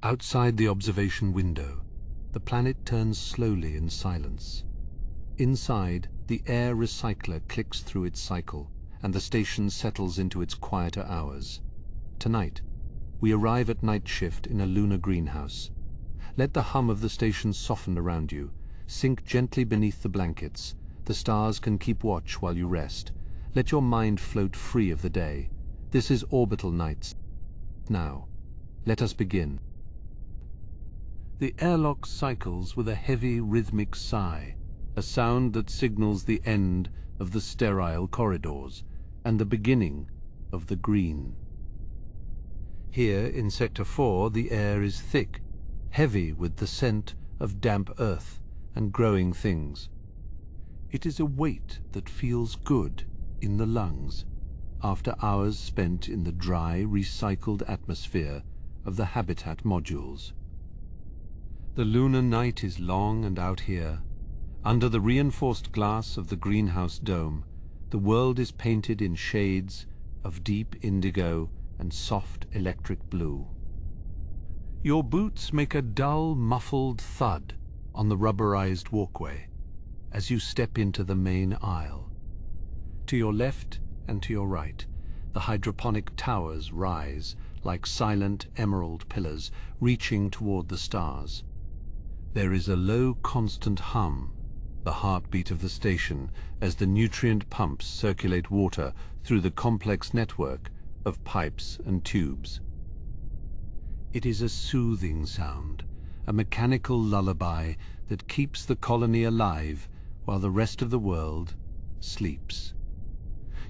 Outside the observation window, the planet turns slowly in silence. Inside, the air recycler clicks through its cycle, and the station settles into its quieter hours. Tonight, we arrive at night shift in a lunar greenhouse. Let the hum of the station soften around you. Sink gently beneath the blankets. The stars can keep watch while you rest. Let your mind float free of the day. This is orbital nights. Now, let us begin. The airlock cycles with a heavy rhythmic sigh, a sound that signals the end of the sterile corridors and the beginning of the green. Here in Sector 4, the air is thick, heavy with the scent of damp earth and growing things. It is a weight that feels good in the lungs after hours spent in the dry, recycled atmosphere of the habitat modules. The lunar night is long, and out here, under the reinforced glass of the greenhouse dome, the world is painted in shades of deep indigo and soft electric blue. Your boots make a dull, muffled thud on the rubberized walkway as you step into the main aisle. To your left and to your right, the hydroponic towers rise like silent emerald pillars reaching toward the stars. There is a low, constant hum, the heartbeat of the station, as the nutrient pumps circulate water through the complex network of pipes and tubes. It is a soothing sound, a mechanical lullaby that keeps the colony alive while the rest of the world sleeps.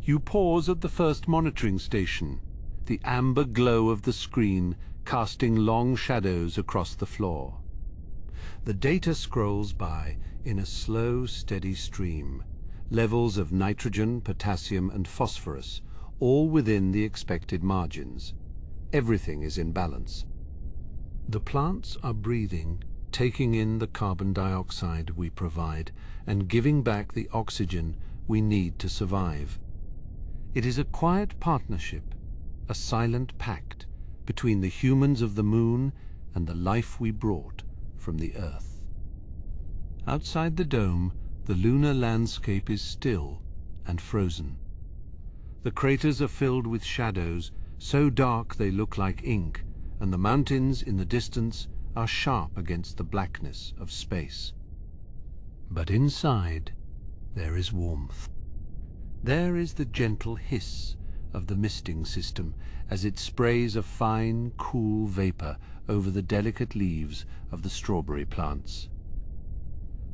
You pause at the first monitoring station, the amber glow of the screen casting long shadows across the floor. The data scrolls by in a slow, steady stream, levels of nitrogen, potassium, and phosphorus, all within the expected margins. Everything is in balance. The plants are breathing, taking in the carbon dioxide we provide, and giving back the oxygen we need to survive. It is a quiet partnership, a silent pact between the humans of the moon and the life we brought from the Earth. Outside the dome, the lunar landscape is still and frozen. The craters are filled with shadows, so dark they look like ink, and the mountains in the distance are sharp against the blackness of space. But inside, there is warmth. There is the gentle hiss of the misting system as it sprays a fine, cool vapor over the delicate leaves of the strawberry plants.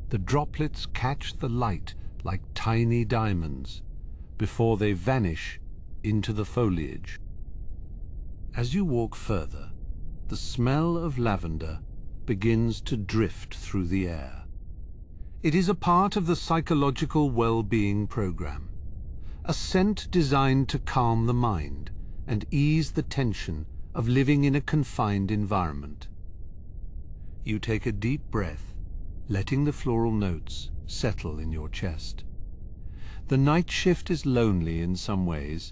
The droplets catch the light like tiny diamonds before they vanish into the foliage. As you walk further, the smell of lavender begins to drift through the air. It is a part of the psychological well-being program, a scent designed to calm the mind and ease the tension of living in a confined environment. You take a deep breath, letting the floral notes settle in your chest. The night shift is lonely in some ways,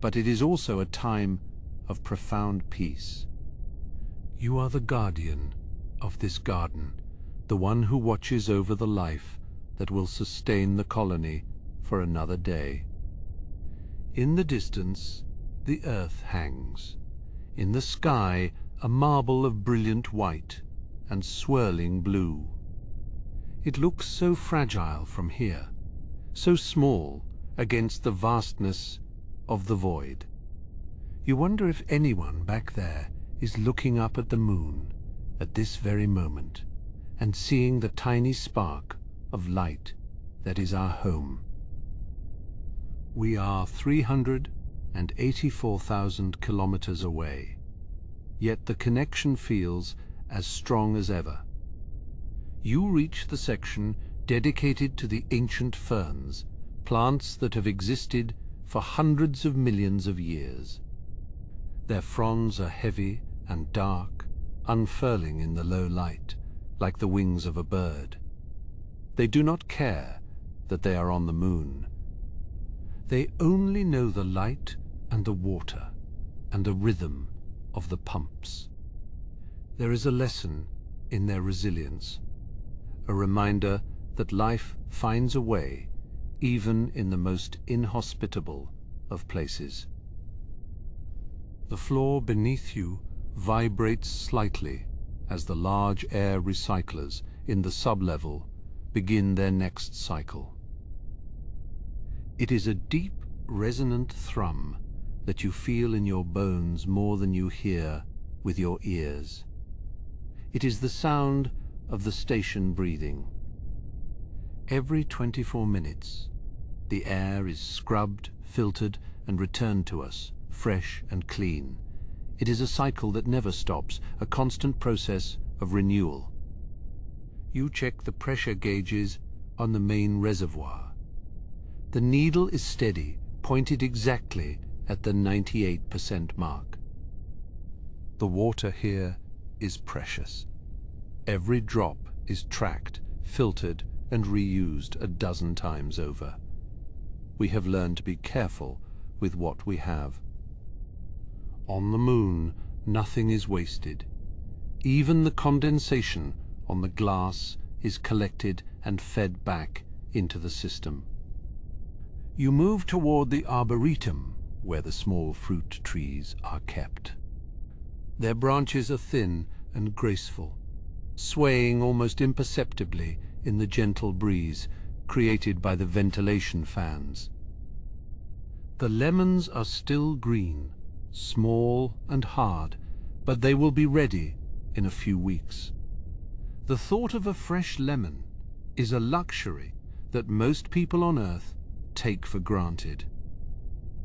but it is also a time of profound peace. You are the guardian of this garden, the one who watches over the life that will sustain the colony for another day. In the distance, the earth hangs. In the sky, a marble of brilliant white and swirling blue. It looks so fragile from here, so small against the vastness of the void. You wonder if anyone back there is looking up at the moon at this very moment and seeing the tiny spark of light that is our home. We are 384,000 kilometers away, yet the connection feels as strong as ever. You reach the section dedicated to the ancient ferns, plants that have existed for hundreds of millions of years. Their fronds are heavy and dark, unfurling in the low light, like the wings of a bird. They do not care that they are on the moon. They only know the light and the water and the rhythm of the pumps. There is a lesson in their resilience, a reminder that life finds a way, even in the most inhospitable of places. The floor beneath you vibrates slightly as the large air recyclers in the sublevel begin their next cycle. It is a deep, resonant thrum that you feel in your bones more than you hear with your ears. It is the sound of the station breathing. Every 24 minutes, the air is scrubbed, filtered, and returned to us, fresh and clean. It is a cycle that never stops, a constant process of renewal. You check the pressure gauges on the main reservoir. The needle is steady, pointed exactly at the 98% mark. The water here is precious. Every drop is tracked, filtered, and reused a dozen times over. We have learned to be careful with what we have. On the moon, nothing is wasted. Even the condensation on the glass is collected and fed back into the system. You move toward the arboretum, where the small fruit trees are kept. Their branches are thin and graceful, swaying almost imperceptibly in the gentle breeze created by the ventilation fans. The lemons are still green, small and hard, but they will be ready in a few weeks. The thought of a fresh lemon is a luxury that most people on Earth take for granted.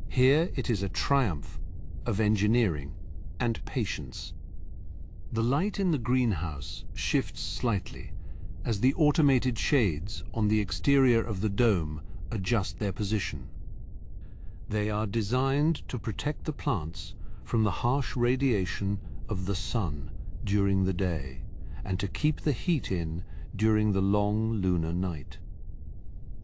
Here it is a triumph of engineering and patience. The light in the greenhouse shifts slightly as the automated shades on the exterior of the dome adjust their position. They are designed to protect the plants from the harsh radiation of the sun during the day and to keep the heat in during the long lunar night.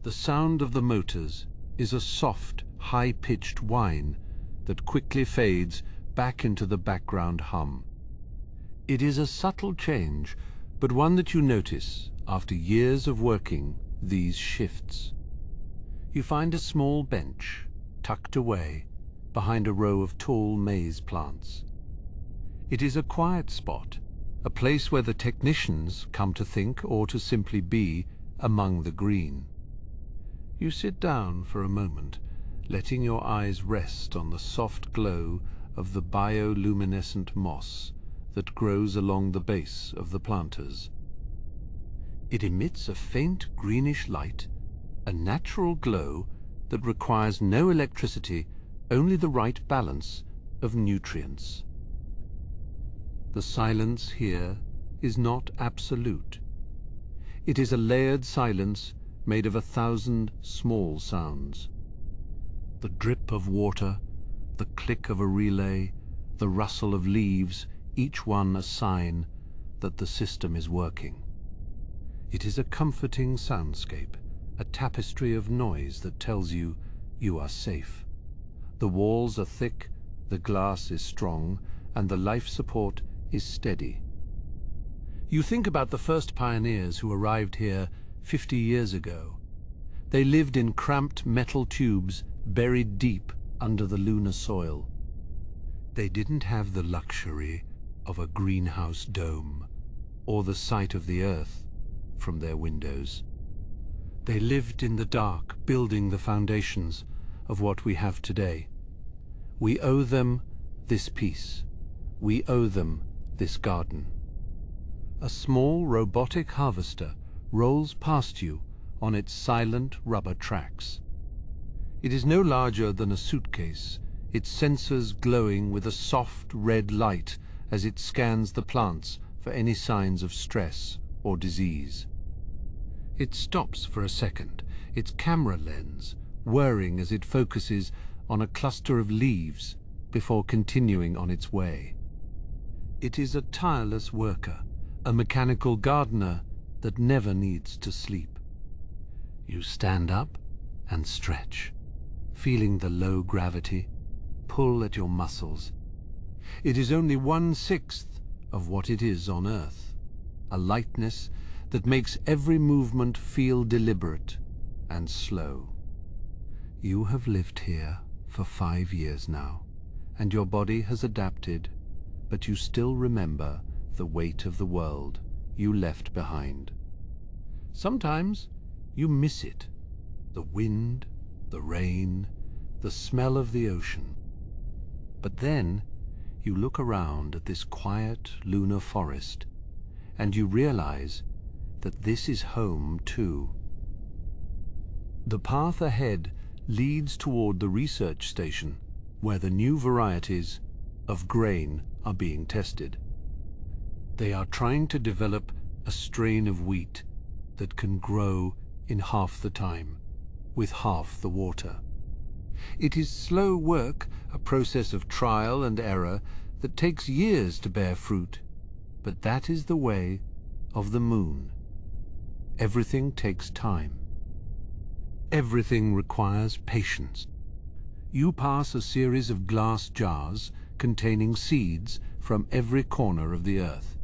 The sound of the motors is a soft, high-pitched whine that quickly fades back into the background hum. It is a subtle change, but one that you notice after years of working these shifts. You find a small bench tucked away behind a row of tall maize plants. It is a quiet spot, a place where the technicians come to think or to simply be among the green. You sit down for a moment, letting your eyes rest on the soft glow of the bioluminescent moss that grows along the base of the planters. It emits a faint greenish light, a natural glow that requires no electricity, only the right balance of nutrients. The silence here is not absolute. It is a layered silence made of 1,000 small sounds. The drip of water, the click of a relay, the rustle of leaves, each one a sign that the system is working. It is a comforting soundscape, a tapestry of noise that tells you you are safe. The walls are thick, the glass is strong, and the life support is steady. You think about the first pioneers who arrived here 50 years ago. They lived in cramped metal tubes buried deep under the lunar soil. They didn't have the luxury of a greenhouse dome or the sight of the Earth from their windows. They lived in the dark, building the foundations of what we have today. We owe them this peace. We owe them this garden. A small robotic harvester rolls past you on its silent rubber tracks. It is no larger than a suitcase, its sensors glowing with a soft red light as it scans the plants for any signs of stress or disease. It stops for a second, its camera lens whirring as it focuses on a cluster of leaves before continuing on its way. It is a tireless worker, a mechanical gardener that never needs to sleep. You stand up and stretch, feeling the low gravity pull at your muscles. It is only 1/6 of what it is on Earth, a lightness that makes every movement feel deliberate and slow. You have lived here for 5 years now, and your body has adapted, but you still remember the weight of the world you left behind. Sometimes you miss it, the wind, the rain, the smell of the ocean. But then you look around at this quiet lunar forest, and you realize that this is home too. The path ahead leads toward the research station, where the new varieties of grain are being tested. They are trying to develop a strain of wheat that can grow in half the time, with half the water. It is slow work, a process of trial and error that takes years to bear fruit, but that is the way of the moon. Everything takes time. Everything requires patience. You pass a series of glass jars containing seeds from every corner of the Earth.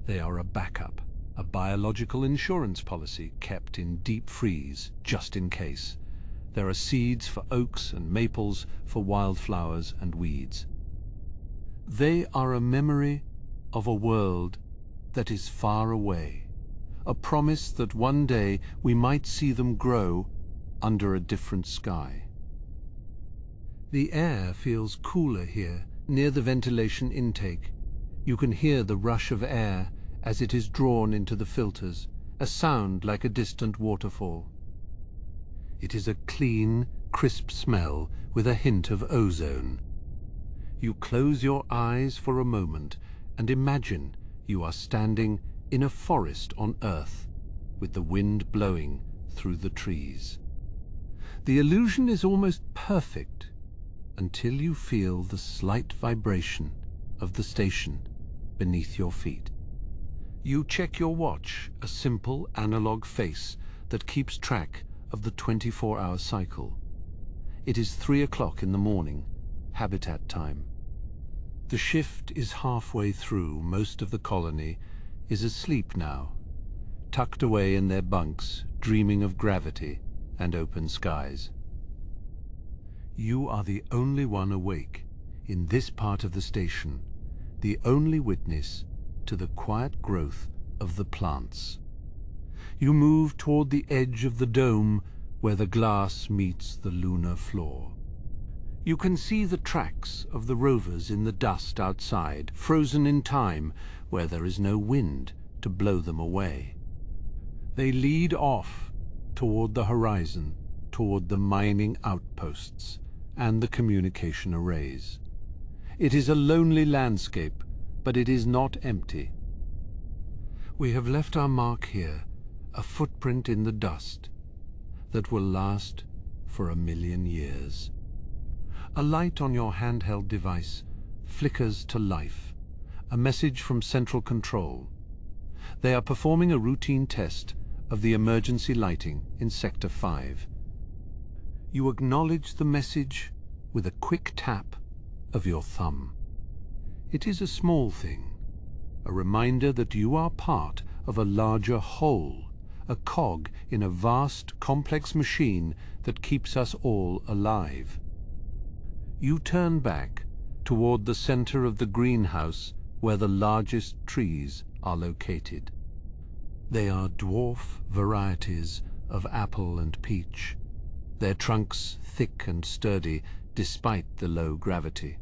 They are a backup, a biological insurance policy kept in deep freeze just in case. There are seeds for oaks and maples, for wildflowers and weeds. They are a memory of a world that is far away, a promise that one day we might see them grow under a different sky. The air feels cooler here, near the ventilation intake. You can hear the rush of air as it is drawn into the filters, a sound like a distant waterfall. It is a clean, crisp smell with a hint of ozone. You close your eyes for a moment and imagine you are standing in a forest on Earth, with the wind blowing through the trees. The illusion is almost perfect until you feel the slight vibration of the station beneath your feet. You check your watch, a simple analog face that keeps track of the 24-hour cycle. It is 3 o'clock in the morning, habitat time. The shift is halfway through. Most of the colony is asleep now, tucked away in their bunks, dreaming of gravity and open skies. You are the only one awake in this part of the station, the only witness to the quiet growth of the plants. You move toward the edge of the dome where the glass meets the lunar floor. You can see the tracks of the rovers in the dust outside, frozen in time where there is no wind to blow them away. They lead off toward the horizon, toward the mining outposts and the communication arrays. It is a lonely landscape, but it is not empty. We have left our mark here, a footprint in the dust that will last for 1,000,000 years. A light on your handheld device flickers to life, a message from Central Control. They are performing a routine test of the emergency lighting in Sector 5. You acknowledge the message with a quick tap of your thumb. It is a small thing, a reminder that you are part of a larger whole, a cog in a vast, complex machine that keeps us all alive. You turn back toward the center of the greenhouse where the largest trees are located. They are dwarf varieties of apple and peach, their trunks thick and sturdy despite the low gravity.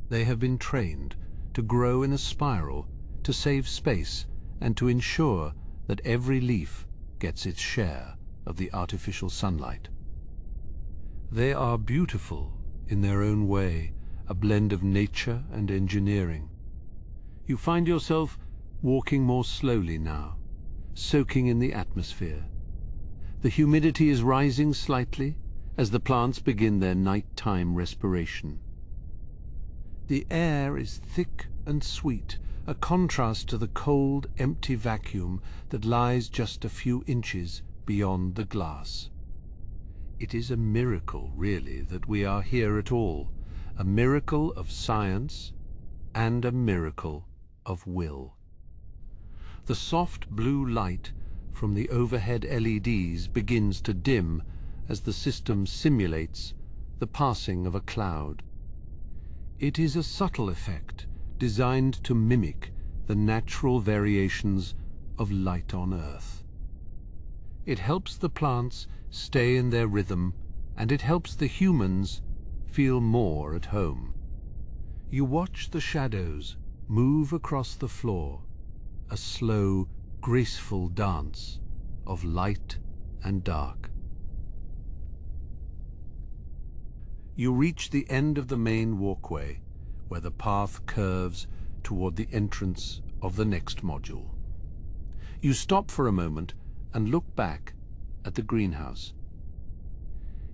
They have been trained to grow in a spiral, to save space, and to ensure that every leaf gets its share of the artificial sunlight. They are beautiful in their own way, a blend of nature and engineering. You find yourself walking more slowly now, soaking in the atmosphere. The humidity is rising slightly as the plants begin their nighttime respiration. The air is thick and sweet, a contrast to the cold, empty vacuum that lies just a few inches beyond the glass. It is a miracle, really, that we are here at all, a miracle of science and a miracle of will. The soft blue light from the overhead LEDs begins to dim as the system simulates the passing of a cloud. It is a subtle effect designed to mimic the natural variations of light on Earth. It helps the plants stay in their rhythm, and it helps the humans feel more at home. You watch the shadows move across the floor, a slow, graceful dance of light and dark. You reach the end of the main walkway, where the path curves toward the entrance of the next module. You stop for a moment and look back at the greenhouse.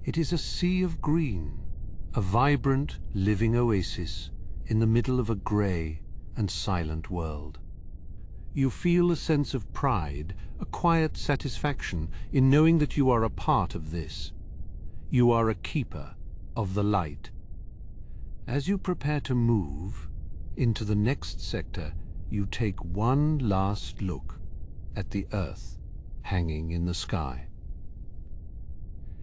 It is a sea of green, a vibrant, living oasis in the middle of a grey and silent world. You feel a sense of pride, a quiet satisfaction in knowing that you are a part of this. You are a keeper of the light. As you prepare to move into the next sector, you take one last look at the Earth hanging in the sky.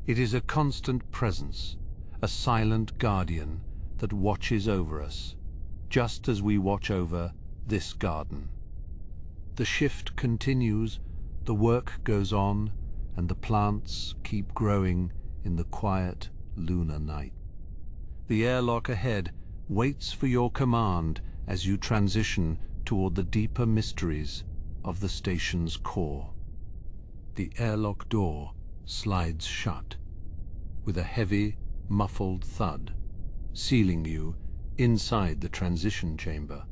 It is a constant presence, a silent guardian that watches over us, just as we watch over this garden. The shift continues, the work goes on, and the plants keep growing in the quiet lunar night. The airlock ahead waits for your command as you transition toward the deeper mysteries of the station's core. The airlock door slides shut with a heavy, muffled thud, sealing you inside the transition chamber.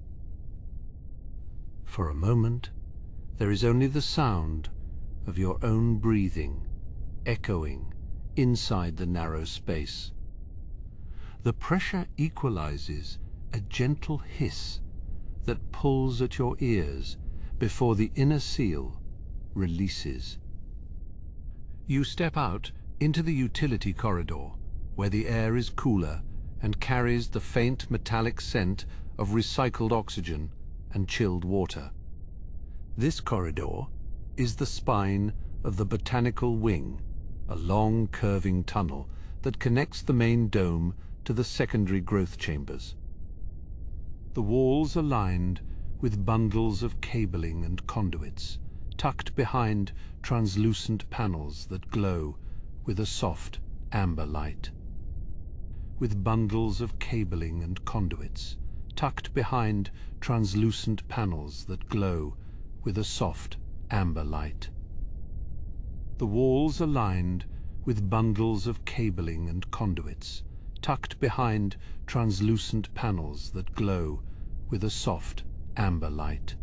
For a moment, there is only the sound of your own breathing echoing inside the narrow space. The pressure equalizes a gentle hiss that pulls at your ears before the inner seal releases. You step out into the utility corridor, where the air is cooler and carries the faint metallic scent of recycled oxygen and chilled water. This corridor is the spine of the botanical wing, a long curving tunnel that connects the main dome to the secondary growth chambers. The walls are lined with bundles of cabling and conduits, tucked behind translucent panels that glow with a soft amber light. With bundles of cabling and conduits, tucked behind translucent panels that glow with a soft amber light. The walls are lined with bundles of cabling and conduits, tucked behind translucent panels that glow with a soft amber light.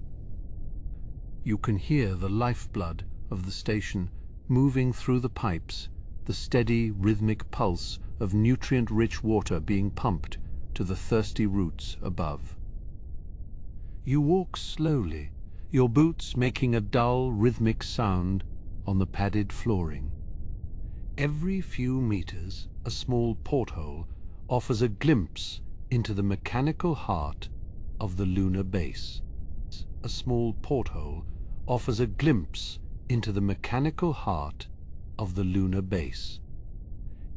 You can hear the lifeblood of the station moving through the pipes, the steady, rhythmic pulse of nutrient-rich water being pumped to the thirsty roots above. You walk slowly, your boots making a dull, rhythmic sound on the padded flooring. Every few meters, a small porthole offers a glimpse into the mechanical heart of the lunar base. A small porthole offers a glimpse into the mechanical heart of the lunar base.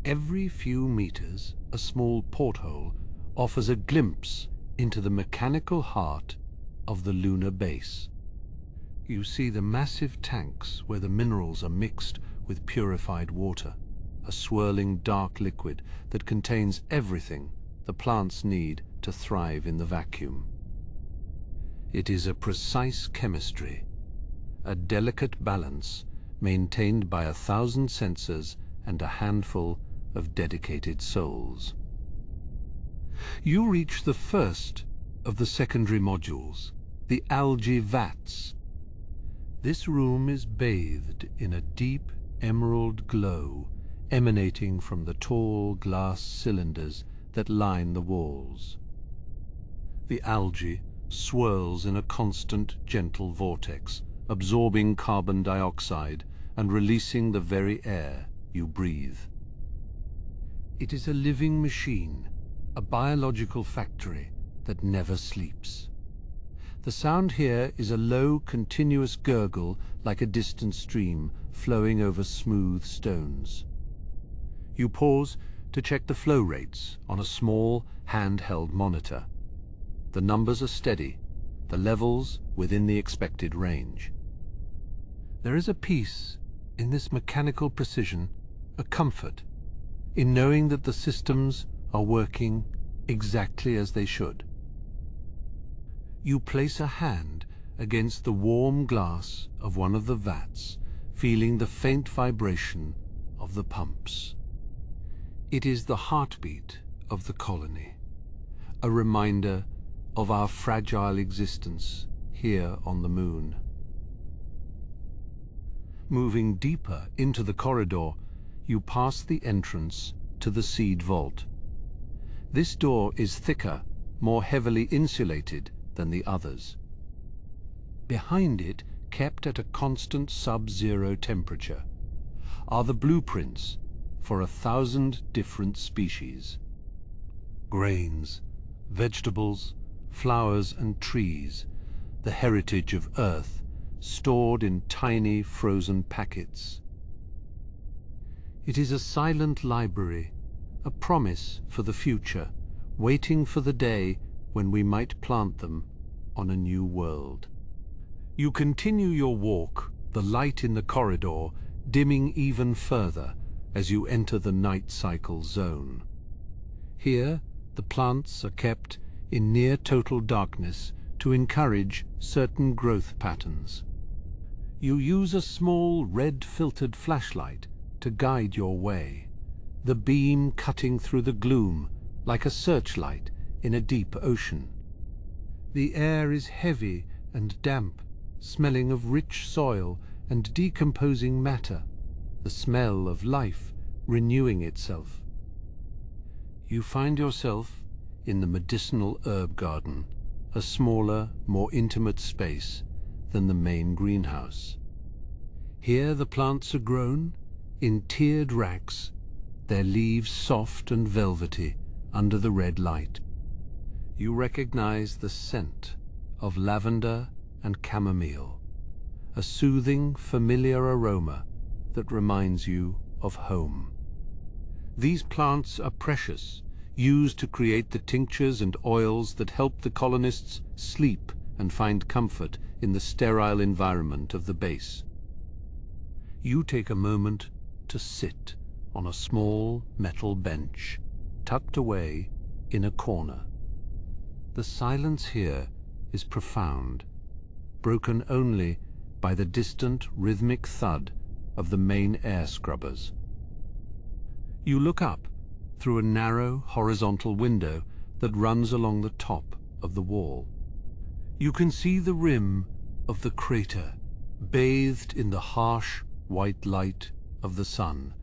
Every few meters, a small porthole offers a glimpse into the mechanical heart of the lunar base. You see the massive tanks where the minerals are mixed with purified water, a swirling dark liquid that contains everything the plants need to thrive in the vacuum. It is a precise chemistry, a delicate balance maintained by 1,000 sensors and a handful of dedicated souls. You reach the first of the secondary modules, the algae vats. This room is bathed in a deep emerald glow emanating from the tall glass cylinders that line the walls. The algae swirls in a constant, gentle vortex, absorbing carbon dioxide and releasing the very air you breathe. It is a living machine, a biological factory that never sleeps. The sound here is a low, continuous gurgle like a distant stream flowing over smooth stones. You pause to check the flow rates on a small, handheld monitor. The numbers are steady, the levels within the expected range. There is a peace in this mechanical precision, a comfort in knowing that the systems are working exactly as they should. You place a hand against the warm glass of one of the vats, feeling the faint vibration of the pumps. It is the heartbeat of the colony, a reminder of our fragile existence here on the moon. Moving deeper into the corridor, you pass the entrance to the seed vault. This door is thicker, more heavily insulated than the others. Behind it, kept at a constant sub-zero temperature, are the blueprints for 1,000 different species. Grains, vegetables, flowers and trees, the heritage of Earth, stored in tiny frozen packets. It is a silent library, a promise for the future, waiting for the day when we might plant them on a new world. You continue your walk, the light in the corridor dimming even further as you enter the night cycle zone. Here, the plants are kept in near total darkness to encourage certain growth patterns. You use a small red-filtered flashlight to guide your way, the beam cutting through the gloom like a searchlight in a deep ocean. The air is heavy and damp, smelling of rich soil and decomposing matter, the smell of life renewing itself. You find yourself in the medicinal herb garden, a smaller, more intimate space than the main greenhouse. Here the plants are grown in tiered racks, their leaves soft and velvety under the red light. You recognize the scent of lavender and chamomile, a soothing, familiar aroma that reminds you of home. These plants are precious, used to create the tinctures and oils that help the colonists sleep and find comfort in the sterile environment of the base. You take a moment to sit on a small metal bench, tucked away in a corner. The silence here is profound, broken only by the distant rhythmic thud of the main air scrubbers. You look up through a narrow horizontal window that runs along the top of the wall. You can see the rim of the crater, bathed in the harsh white light of the sun,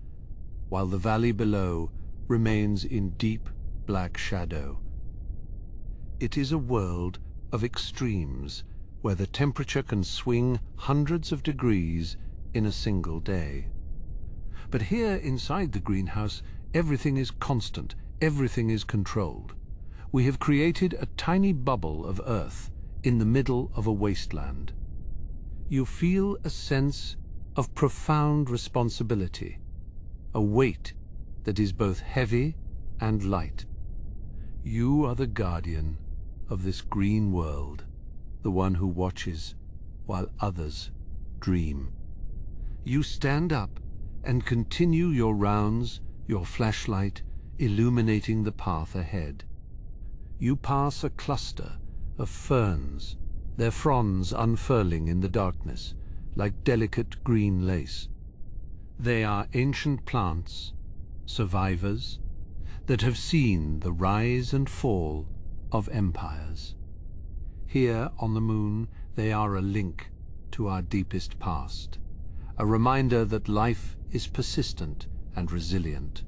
while the valley below remains in deep black shadow. It is a world of extremes, where the temperature can swing hundreds of degrees in a single day. But here inside the greenhouse, everything is constant, everything is controlled. We have created a tiny bubble of Earth in the middle of a wasteland. You feel a sense of profound responsibility, a weight that is both heavy and light. You are the guardian of this green world, the one who watches while others dream. You stand up and continue your rounds, your flashlight illuminating the path ahead. You pass a cluster of ferns, their fronds unfurling in the darkness like delicate green lace. They are ancient plants, survivors, that have seen the rise and fall of empires. Here on the moon, they are a link to our deepest past, a reminder that life is persistent and resilient.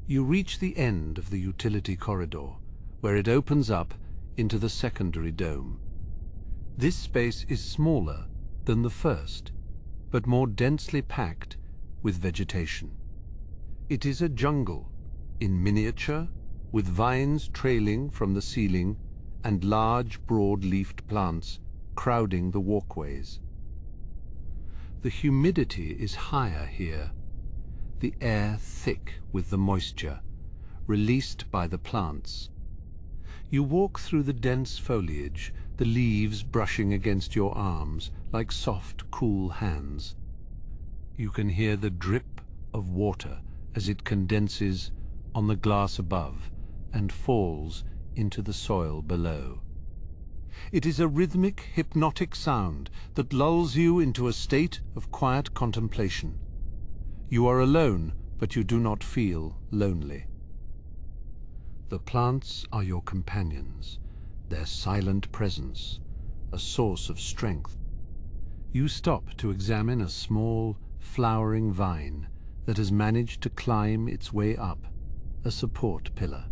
You reach the end of the utility corridor, where it opens up into the secondary dome. This space is smaller than the first, but more densely packed with vegetation. It is a jungle in miniature, with vines trailing from the ceiling and large, broad-leafed plants crowding the walkways. The humidity is higher here, the air thick with the moisture, released by the plants. You walk through the dense foliage, the leaves brushing against your arms like soft, cool hands. You can hear the drip of water as it condenses on the glass above and falls into the soil below. It is a rhythmic, hypnotic sound that lulls you into a state of quiet contemplation. You are alone, but you do not feel lonely. The plants are your companions, their silent presence, a source of strength. You stop to examine a small, flowering vine that has managed to climb its way up, a support pillar.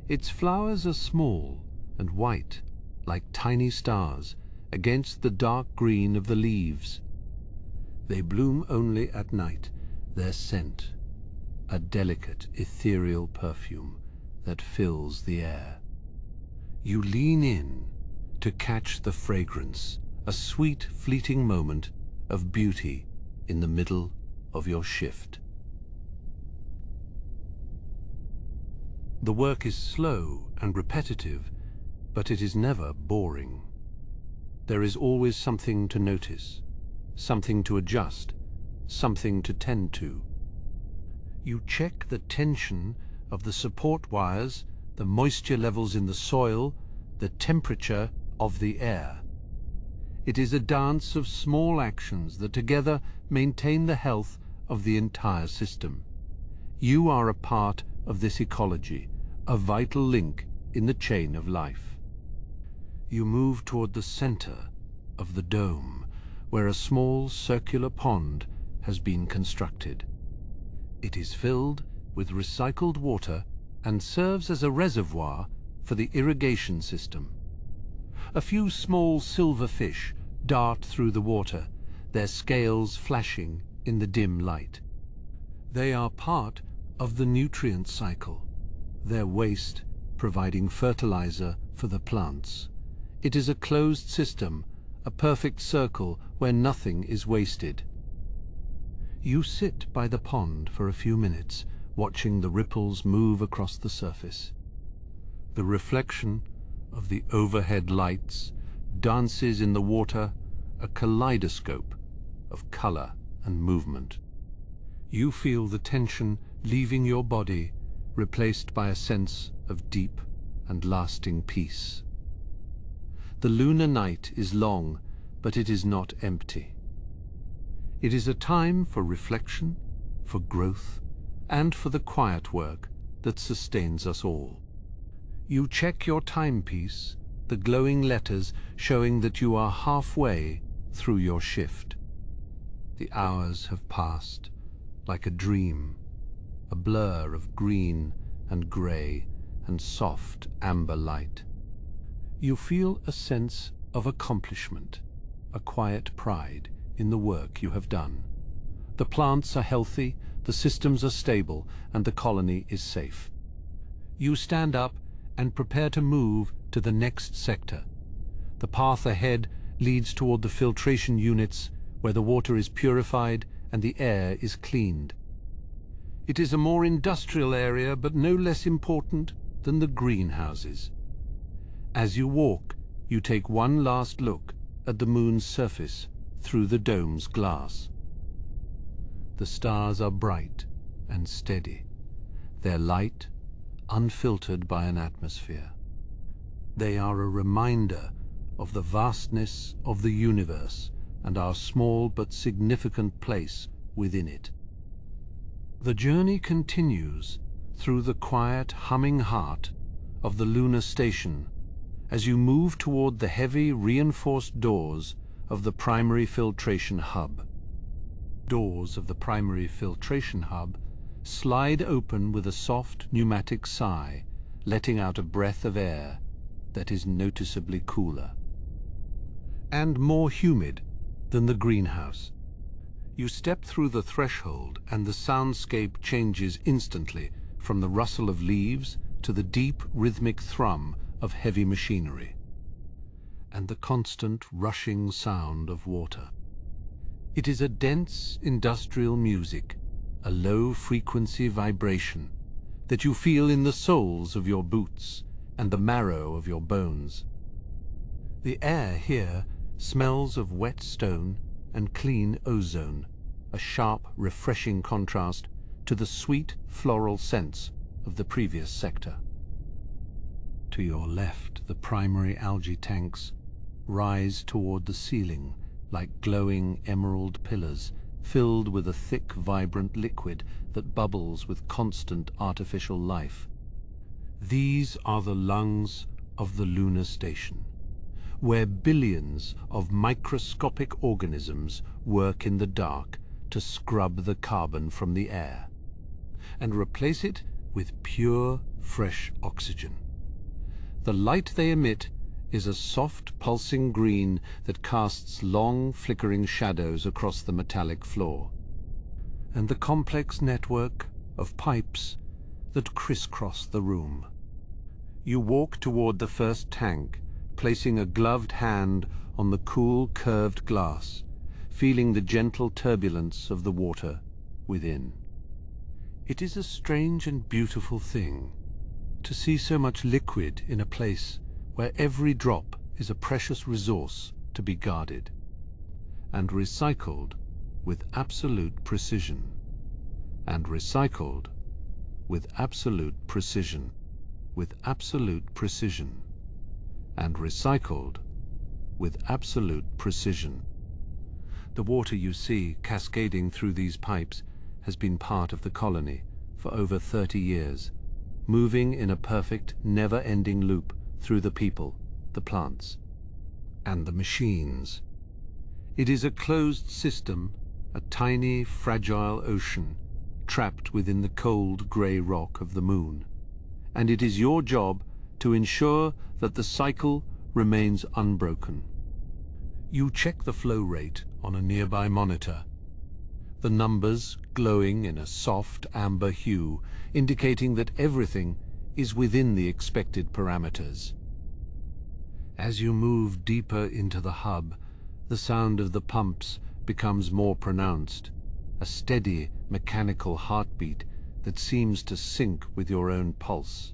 Its flowers are small and white, like tiny stars, against the dark green of the leaves. They bloom only at night, their scent, a delicate, ethereal perfume that fills the air. You lean in to catch the fragrance, a sweet, fleeting moment of beauty in the middle of your shift. The work is slow and repetitive, but it is never boring. There is always something to notice, something to adjust, something to tend to. You check the tension of the support wires, the moisture levels in the soil, the temperature of the air. It is a dance of small actions that together maintain the health of the entire system. You are a part of this ecology, a vital link in the chain of life. You move toward the center of the dome, where a small circular pond has been constructed. It is filled with recycled water and serves as a reservoir for the irrigation system. A few small silver fish dart through the water, their scales flashing in the dim light. They are part of the nutrient cycle, their waste providing fertilizer for the plants. It is a closed system, a perfect circle where nothing is wasted. You sit by the pond for a few minutes, watching the ripples move across the surface. The reflection of the overhead lights dances in the water, a kaleidoscope of color and movement. You feel the tension leaving your body, replaced by a sense of deep and lasting peace. The lunar night is long, but it is not empty. It is a time for reflection, for growth, and for the quiet work that sustains us all. You check your timepiece, the glowing letters showing that you are halfway through your shift. The hours have passed like a dream, a blur of green and grey and soft amber light. You feel a sense of accomplishment, a quiet pride in the work you have done. The plants are healthy, the systems are stable, and the colony is safe. You stand up and prepare to move to the next sector. The path ahead leads toward the filtration units, where the water is purified and the air is cleaned. It is a more industrial area, but no less important than the greenhouses. As you walk, you take one last look at the moon's surface through the dome's glass. The stars are bright and steady, their light unfiltered by an atmosphere. They are a reminder of the vastness of the universe and our small but significant place within it. The journey continues through the quiet, humming heart of the lunar station as you move toward the heavy, reinforced doors of the primary filtration hub. Doors of the primary filtration hub slide open with a soft pneumatic sigh, letting out a breath of air that is noticeably cooler and more humid than the greenhouse. You step through the threshold and the soundscape changes instantly, from the rustle of leaves to the deep rhythmic thrum of heavy machinery, and the constant rushing sound of water. It is a dense industrial music, a low-frequency vibration that you feel in the soles of your boots and the marrow of your bones. The air here smells of wet stone and clean ozone, a sharp, refreshing contrast to the sweet floral scents of the previous sector. To your left, the primary algae tanks rise toward the ceiling like glowing emerald pillars filled with a thick, vibrant liquid that bubbles with constant artificial life. These are the lungs of the lunar station, where billions of microscopic organisms work in the dark to scrub the carbon from the air and replace it with pure, fresh oxygen. The light they emit is a soft, pulsing green that casts long, flickering shadows across the metallic floor, and the complex network of pipes that crisscross the room. You walk toward the first tank, placing a gloved hand on the cool, curved glass, feeling the gentle turbulence of the water within. It is a strange and beautiful thing to see so much liquid in a place where every drop is a precious resource to be guarded and recycled with absolute precision, and recycled with absolute precision, with absolute precision, and recycled with absolute precision. The water you see cascading through these pipes has been part of the colony for over 30 years, moving in a perfect, never-ending loop through the people, the plants, and the machines. It is a closed system, a tiny, fragile ocean, trapped within the cold, grey rock of the moon. And it is your job to ensure that the cycle remains unbroken. You check the flow rate on a nearby monitor, the numbers glowing in a soft amber hue, indicating that everything is within the expected parameters. As you move deeper into the hub, the sound of the pumps becomes more pronounced, a steady, mechanical heartbeat that seems to sync with your own pulse.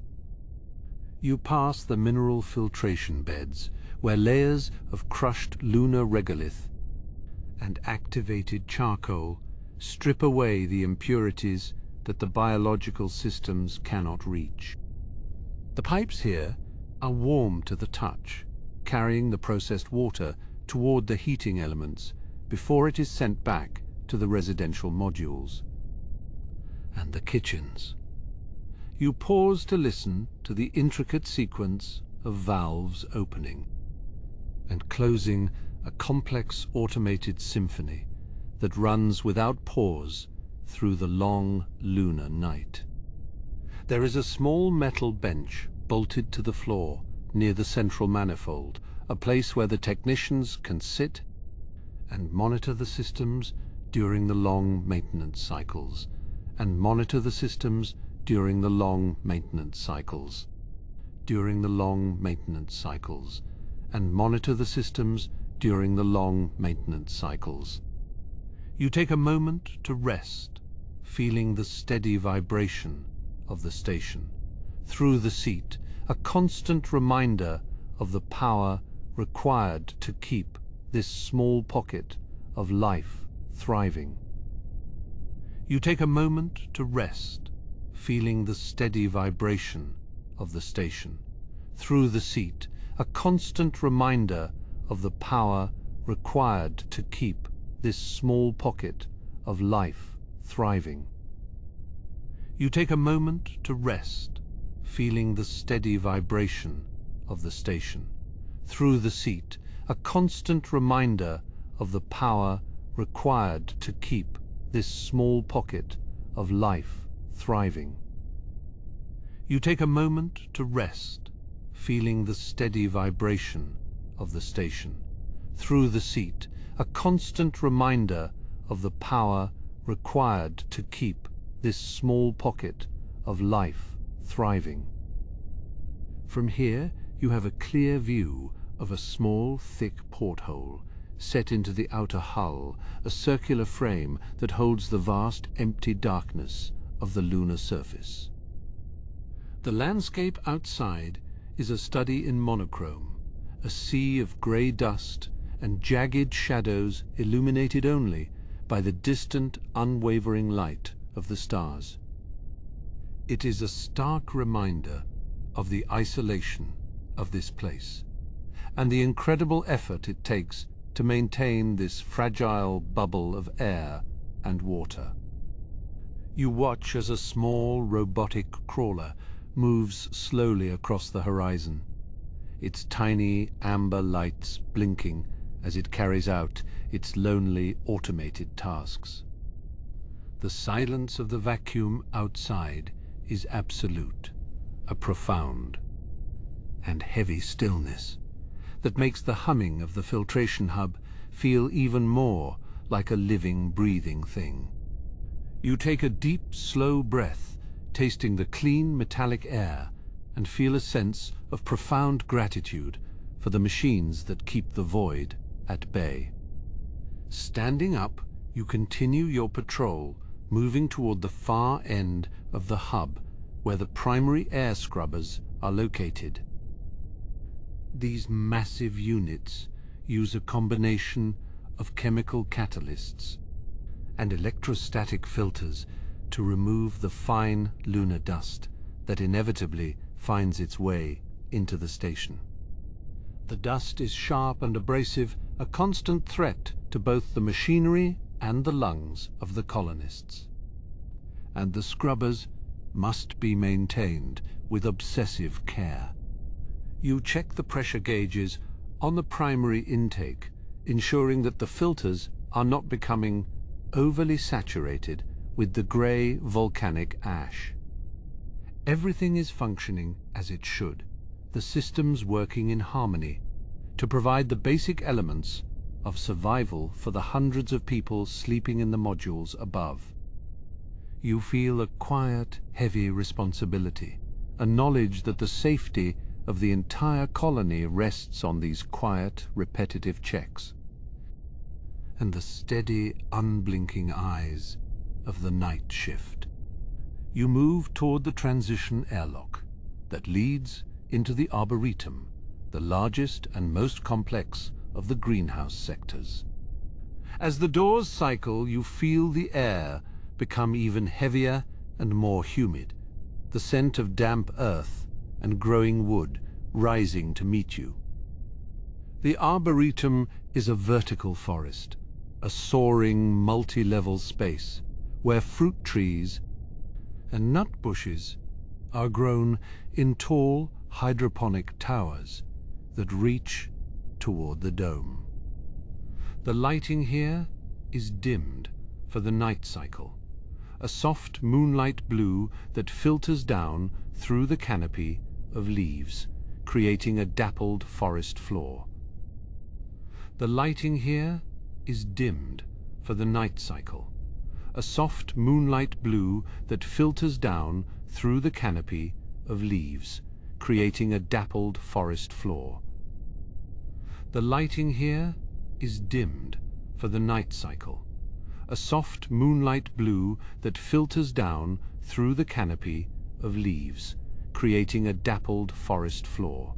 You pass the mineral filtration beds, where layers of crushed lunar regolith and activated charcoal strip away the impurities that the biological systems cannot reach. The pipes here are warm to the touch, carrying the processed water toward the heating elements before it is sent back to the residential modules. And the kitchens. You pause to listen to the intricate sequence of valves opening and closing, a complex automated symphony that runs without pause through the long lunar night. There is a small metal bench bolted to the floor near the central manifold, a place where the technicians can sit and monitor the systems during the long maintenance cycles, and monitor the systems during the long maintenance cycles, during the long maintenance cycles, and monitor the systems during the long maintenance cycles. You take a moment to rest, feeling the steady vibration of the station through the seat, a constant reminder of the power required to keep this small pocket of life thriving. You take a moment to rest, feeling the steady vibration of the station through the seat, a constant reminder of the power required to keep this small pocket of life thriving. You take a moment to rest, feeling the steady vibration of the station through the seat, a constant reminder of the power required to keep this small pocket of life thriving. You take a moment to rest, feeling the steady vibration of the station through the seat, a constant reminder of the power required to keep this small pocket of life thriving. From here, you have a clear view of a small, thick porthole set into the outer hull, a circular frame that holds the vast, empty darkness of the lunar surface. The landscape outside is a study in monochrome, a sea of grey dust and jagged shadows illuminated only by the distant, unwavering light of the stars. It is a stark reminder of the isolation of this place and the incredible effort it takes to maintain this fragile bubble of air and water. You watch as a small robotic crawler moves slowly across the horizon, its tiny amber lights blinking as it carries out its lonely automated tasks. The silence of the vacuum outside is absolute, a profound and heavy stillness that makes the humming of the filtration hub feel even more like a living, breathing thing. You take a deep, slow breath, tasting the clean, metallic air, and feel a sense of profound gratitude for the machines that keep the void at bay. Standing up, you continue your patrol, moving toward the far end of the hub, where the primary air scrubbers are located. These massive units use a combination of chemical catalysts and electrostatic filters to remove the fine lunar dust that inevitably finds its way into the station. The dust is sharp and abrasive, a constant threat to both the machinery and the lungs of the colonists. And the scrubbers must be maintained with obsessive care. You check the pressure gauges on the primary intake, ensuring that the filters are not becoming overly saturated with the grey volcanic ash. Everything is functioning as it should, the systems working in harmony to provide the basic elements of survival for the hundreds of people sleeping in the modules above. You feel a quiet, heavy responsibility, a knowledge that the safety of the entire colony rests on these quiet, repetitive checks, and the steady, unblinking eyes of the night shift. You move toward the transition airlock that leads into the Arboretum, the largest and most complex of the greenhouse sectors. As the doors cycle, you feel the air become even heavier and more humid, the scent of damp earth and growing wood rising to meet you. The Arboretum is a vertical forest, a soaring multi-level space where fruit trees and nut bushes are grown in tall hydroponic towers that reach toward the dome. The lighting here is dimmed for the night cycle, a soft moonlight blue that filters down through the canopy of leaves, creating a dappled forest floor. The lighting here is dimmed for the night cycle, a soft moonlight blue that filters down through the canopy of leaves, creating a dappled forest floor. The lighting here is dimmed for the night cycle, a soft moonlight blue that filters down through the canopy of leaves, creating a dappled forest floor.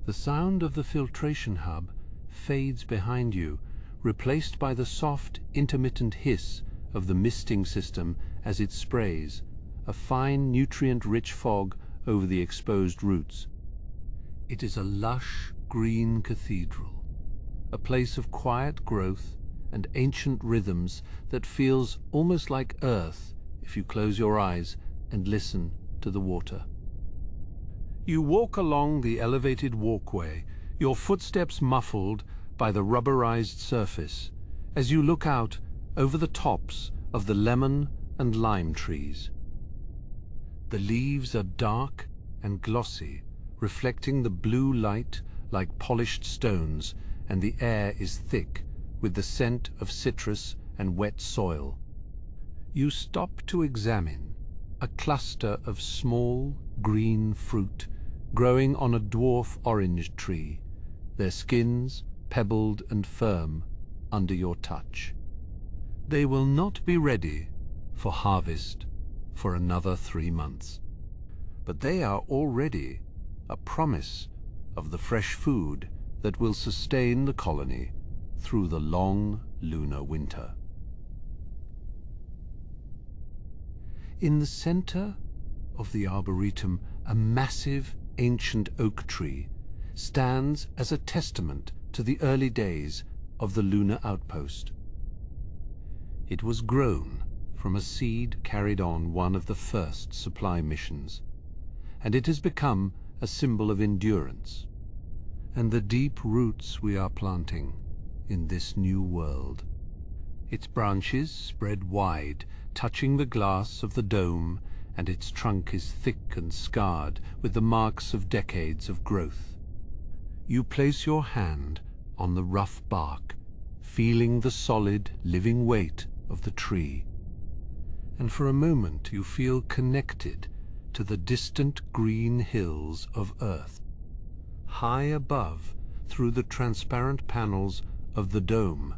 The sound of the filtration hub fades behind you, replaced by the soft, intermittent hiss of the misting system as it sprays, a fine, nutrient-rich fog over the exposed roots. It is a lush, green cathedral, a place of quiet growth and ancient rhythms that feels almost like earth if you close your eyes and listen to the water. You walk along the elevated walkway, your footsteps muffled by the rubberized surface, as you look out over the tops of the lemon and lime trees. The leaves are dark and glossy, reflecting the blue light like polished stones, and the air is thick with the scent of citrus and wet soil. You stop to examine a cluster of small green fruit growing on a dwarf orange tree, their skins pebbled and firm under your touch. They will not be ready for harvest for another 3 months, but they are already a promise of the fresh food that will sustain the colony through the long lunar winter. In the center of the arboretum, a massive ancient oak tree stands as a testament to the early days of the lunar outpost. It was grown from a seed carried on one of the first supply missions, and it has become a symbol of endurance and the deep roots we are planting in this new world. Its branches spread wide, touching the glass of the dome, and its trunk is thick and scarred with the marks of decades of growth. You place your hand on the rough bark, feeling the solid, living weight of the tree, and for a moment you feel connected to the distant green hills of Earth. High above, through the transparent panels of the dome,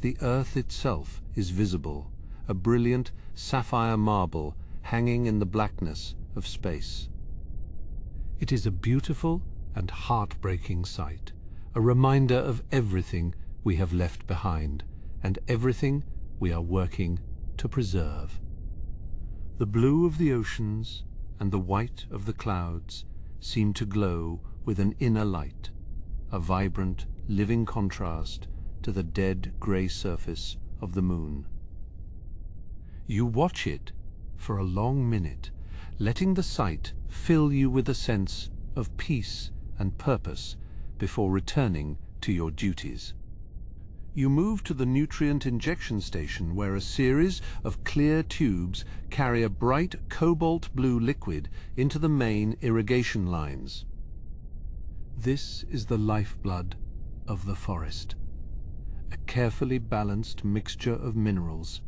the Earth itself is visible, a brilliant sapphire marble hanging in the blackness of space. It is a beautiful and heartbreaking sight, a reminder of everything we have left behind and everything we are working to preserve. The blue of the oceans and the white of the clouds seem to glow with an inner light, a vibrant, living contrast to the dead grey surface of the moon. You watch it for a long minute, letting the sight fill you with a sense of peace and purpose before returning to your duties. You move to the nutrient injection station, where a series of clear tubes carry a bright cobalt blue liquid into the main irrigation lines. This is the lifeblood of the forest, a carefully balanced mixture of minerals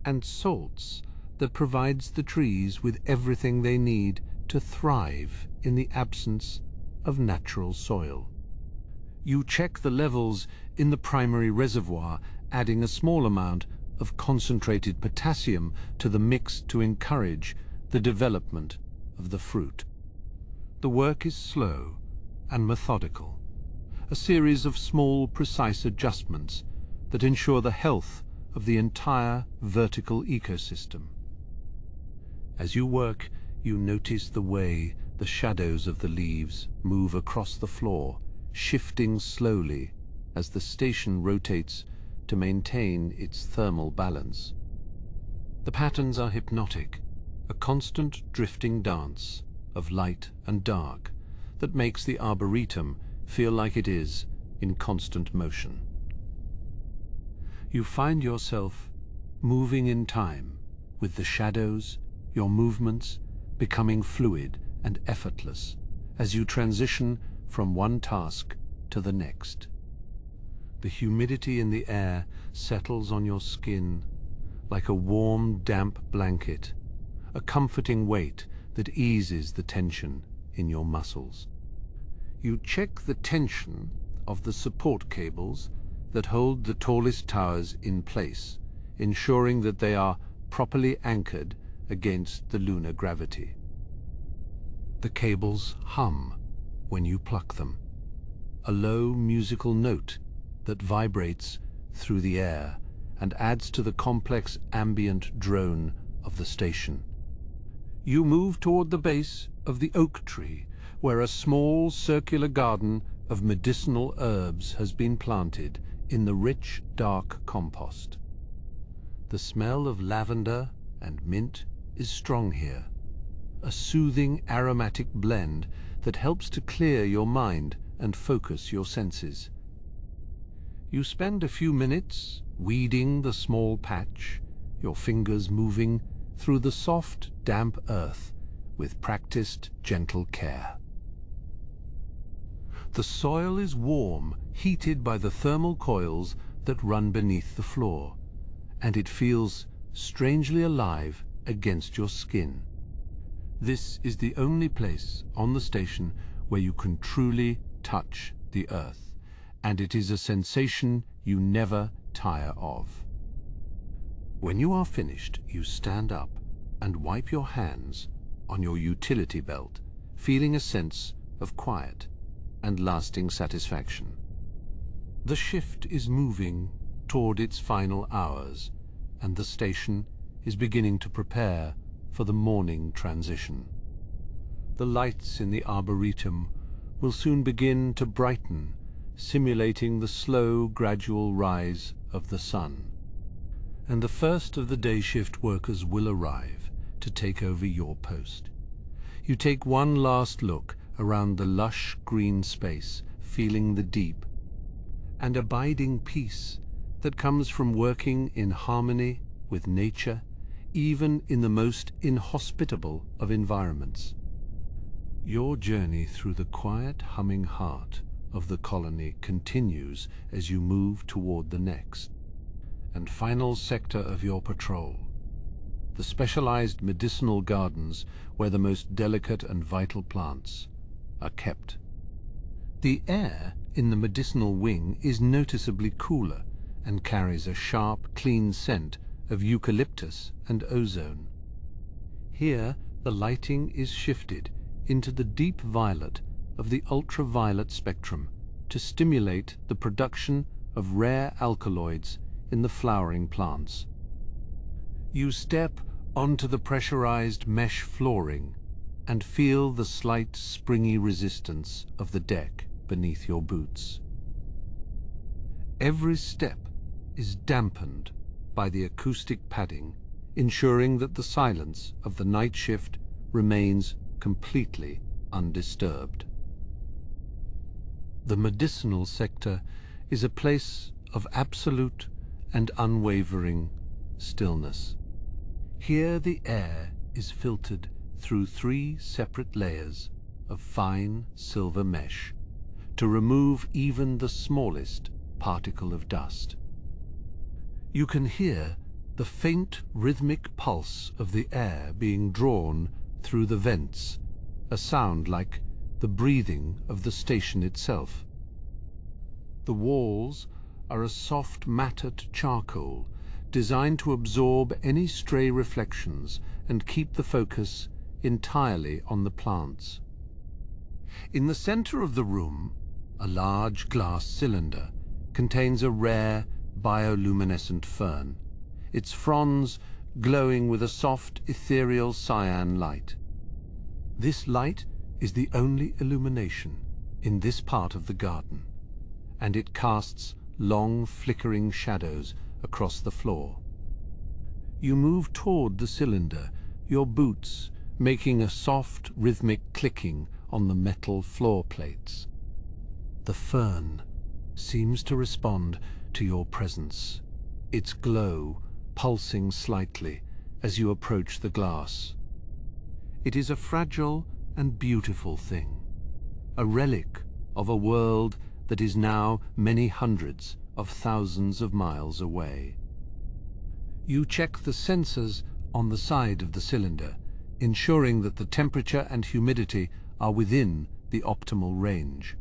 and salts that provides the trees with everything they need to thrive in the absence of natural soil. You check the levels in the primary reservoir, adding a small amount of concentrated potassium to the mix to encourage the development of the fruit. The work is slow and methodical, a series of small, precise adjustments that ensure the health of the entire vertical ecosystem. As you work, you notice the way the shadows of the leaves move across the floor, shifting slowly as the station rotates to maintain its thermal balance. The patterns are hypnotic, a constant drifting dance of light and dark that makes the arboretum feel like it is in constant motion. You find yourself moving in time with the shadows, your movements becoming fluid and effortless as you transition from one task to the next. The humidity in the air settles on your skin like a warm, damp blanket, a comforting weight that eases the tension in your muscles. You check the tension of the support cables that hold the tallest towers in place, ensuring that they are properly anchored against the lunar gravity. The cables hum when you pluck them, a low musical note that vibrates through the air and adds to the complex ambient drone of the station. You move toward the base of the oak tree, where a small circular garden of medicinal herbs has been planted in the rich, dark compost. The smell of lavender and mint is strong here, a soothing aromatic blend that helps to clear your mind and focus your senses. You spend a few minutes weeding the small patch, your fingers moving through the soft, damp earth with practiced, gentle care. The soil is warm, heated by the thermal coils that run beneath the floor, and it feels strangely alive against your skin. This is the only place on the station where you can truly touch the earth, and it is a sensation you never tire of. When you are finished, you stand up and wipe your hands on your utility belt, feeling a sense of quiet and lasting satisfaction. The shift is moving toward its final hours, and the station is beginning to prepare for the morning transition. The lights in the arboretum will soon begin to brighten, simulating the slow, gradual rise of the sun. And the first of the day shift workers will arrive to take over your post. You take one last look around the lush green space, feeling the deep and abiding peace that comes from working in harmony with nature, even in the most inhospitable of environments. Your journey through the quiet, humming heart of the colony continues as you move toward the next and final sector of your patrol, the specialized medicinal gardens where the most delicate and vital plants are kept. The air in the medicinal wing is noticeably cooler and carries a sharp, clean scent of eucalyptus and ozone. Here, the lighting is shifted into the deep violet of the ultraviolet spectrum to stimulate the production of rare alkaloids in the flowering plants. You step onto the pressurized mesh flooring and feel the slight springy resistance of the deck beneath your boots. Every step is dampened by the acoustic padding, ensuring that the silence of the night shift remains completely undisturbed. The medicinal sector is a place of absolute and unwavering stillness. Here the air is filtered through 3 separate layers of fine silver mesh to remove even the smallest particle of dust. You can hear the faint rhythmic pulse of the air being drawn through the vents, a sound like the breathing of the station itself. The walls are a soft matted charcoal designed to absorb any stray reflections and keep the focus entirely on the plants. In the center of the room, a large glass cylinder contains a rare bioluminescent fern, its fronds glowing with a soft ethereal cyan light. This light is the only illumination in this part of the garden, and it casts long flickering shadows across the floor. You move toward the cylinder, your boots making a soft rhythmic clicking on the metal floor plates. The fern seems to respond to your presence, its glow pulsing slightly as you approach the glass. It is a fragile and beautiful thing, a relic of a world that is now many hundreds of thousands of miles away. You check the sensors on the side of the cylinder, ensuring that the temperature and humidity are within the optimal range.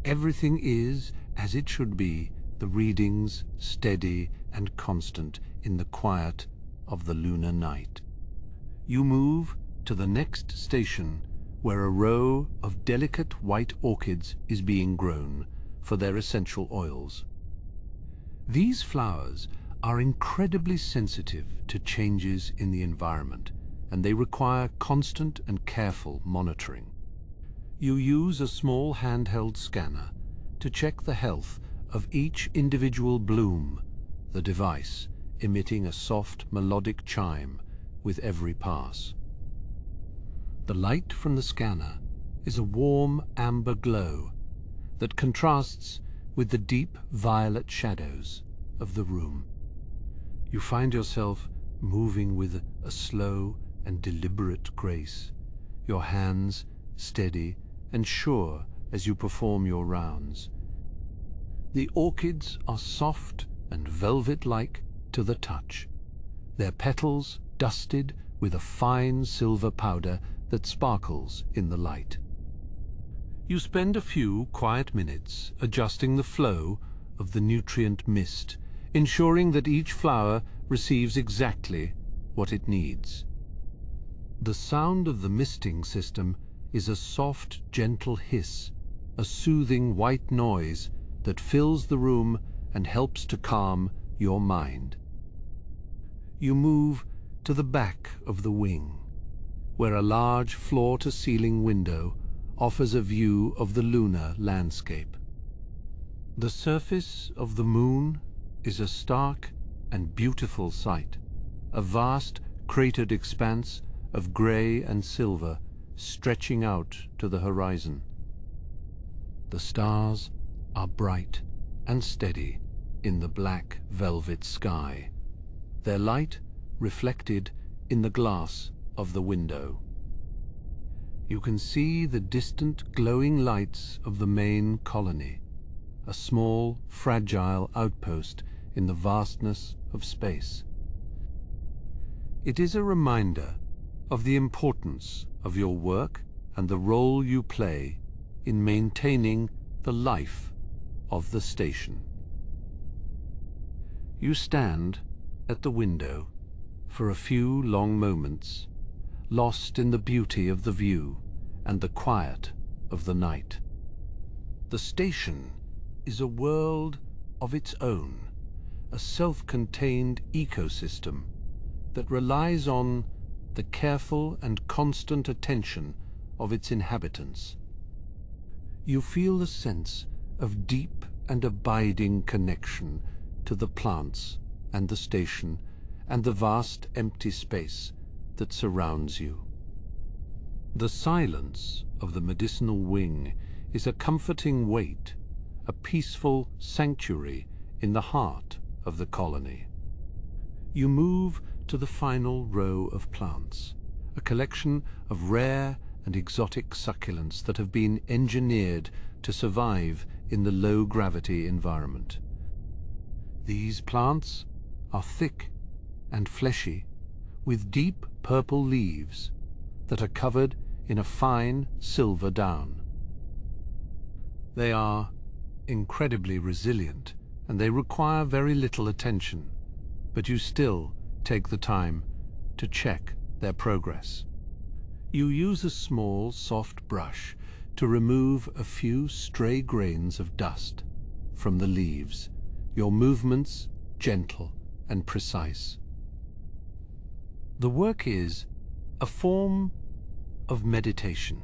Everything is as it should be, the readings steady and constant in the quiet of the lunar night. You move to the next station, where a row of delicate white orchids is being grown for their essential oils. These flowers are incredibly sensitive to changes in the environment, and they require constant and careful monitoring. You use a small handheld scanner to check the health of each individual bloom, the device emitting a soft melodic chime with every pass. The light from the scanner is a warm amber glow that contrasts with the deep violet shadows of the room. You find yourself moving with a slow and deliberate grace, your hands steady and sure as you perform your rounds. The orchids are soft and velvet-like to the touch, their petals dusted with with a fine silver powder that sparkles in the light. You spend a few quiet minutes adjusting the flow of the nutrient mist, ensuring that each flower receives exactly what it needs. The sound of the misting system is a soft, gentle hiss, a soothing white noise that fills the room and helps to calm your mind. You move to the back of the wing, where a large floor-to-ceiling window offers a view of the lunar landscape. The surface of the moon is a stark and beautiful sight, a vast cratered expanse of grey and silver stretching out to the horizon. The stars are bright and steady in the black velvet sky, their light reflected in the glass of the window. You can see the distant glowing lights of the main colony, a small, fragile outpost in the vastness of space. It is a reminder of the importance of your work and the role you play in maintaining the life of the station. You stand at the window for a few long moments, lost in the beauty of the view and the quiet of the night. The station is a world of its own, a self-contained ecosystem that relies on the careful and constant attention of its inhabitants. You feel a sense of deep and abiding connection to the plants and the station and the vast empty space that surrounds you. The silence of the medicinal wing is a comforting weight, a peaceful sanctuary in the heart of the colony. You move to the final row of plants, a collection of rare and exotic succulents that have been engineered to survive in the low-gravity environment. These plants are thick and fleshy, with deep purple leaves that are covered in a fine silver down. They are incredibly resilient, and they require very little attention, but you still take the time to check their progress. You use a small, soft brush to remove a few stray grains of dust from the leaves, your movements gentle and precise. The work is a form of meditation,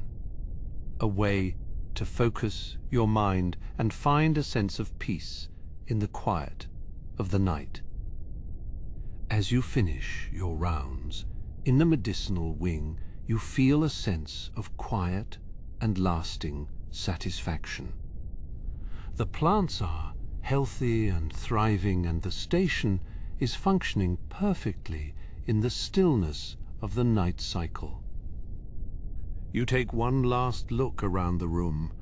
a way to focus your mind and find a sense of peace in the quiet of the night. As you finish your rounds in the medicinal wing, you feel a sense of quiet and lasting satisfaction. The plants are healthy and thriving, and the station is functioning perfectly in the stillness of the night cycle. You take one last look around the room,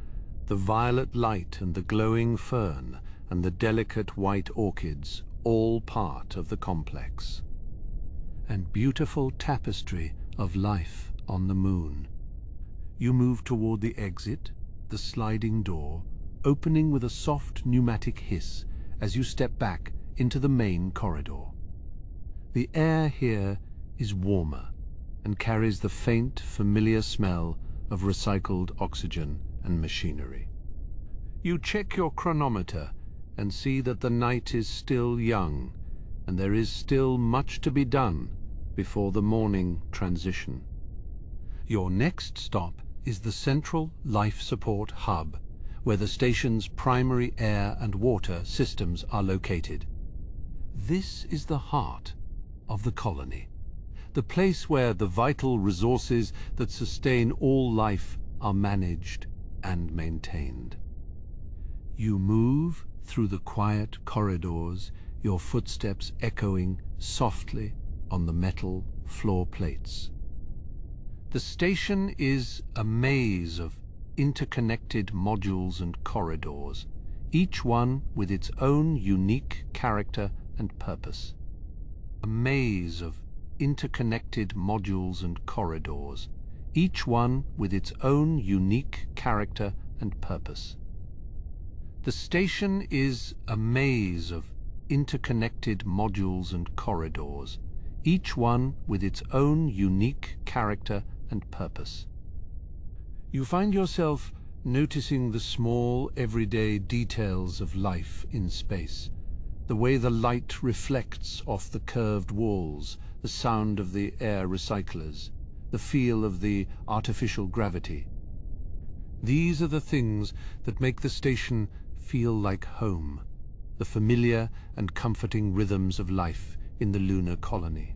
the violet light and the glowing fern and the delicate white orchids, all part of the complex. And beautiful tapestry of life on the moon. You move toward the exit, the sliding door, opening with a soft pneumatic hiss as you step back into the main corridor. The air here is warmer and carries the faint, familiar smell of recycled oxygen and machinery. You check your chronometer and see that the night is still young, and there is still much to be done before the morning transition. Your next stop is the central life support hub, where the station's primary air and water systems are located. This is the heart of the colony, the place where the vital resources that sustain all life are managed and maintained. You move through the quiet corridors, your footsteps echoing softly on the metal floor plates. The station is a maze of interconnected modules and corridors, each one with its own unique character and purpose. A maze of interconnected modules and corridors, each one with its own unique character and purpose. The station is a maze of interconnected modules and corridors, each one with its own unique character and purpose. You find yourself noticing the small, everyday details of life in space, the way the light reflects off the curved walls, the sound of the air recyclers, the feel of the artificial gravity. These are the things that make the station feel like home, the familiar and comforting rhythms of life in the lunar colony.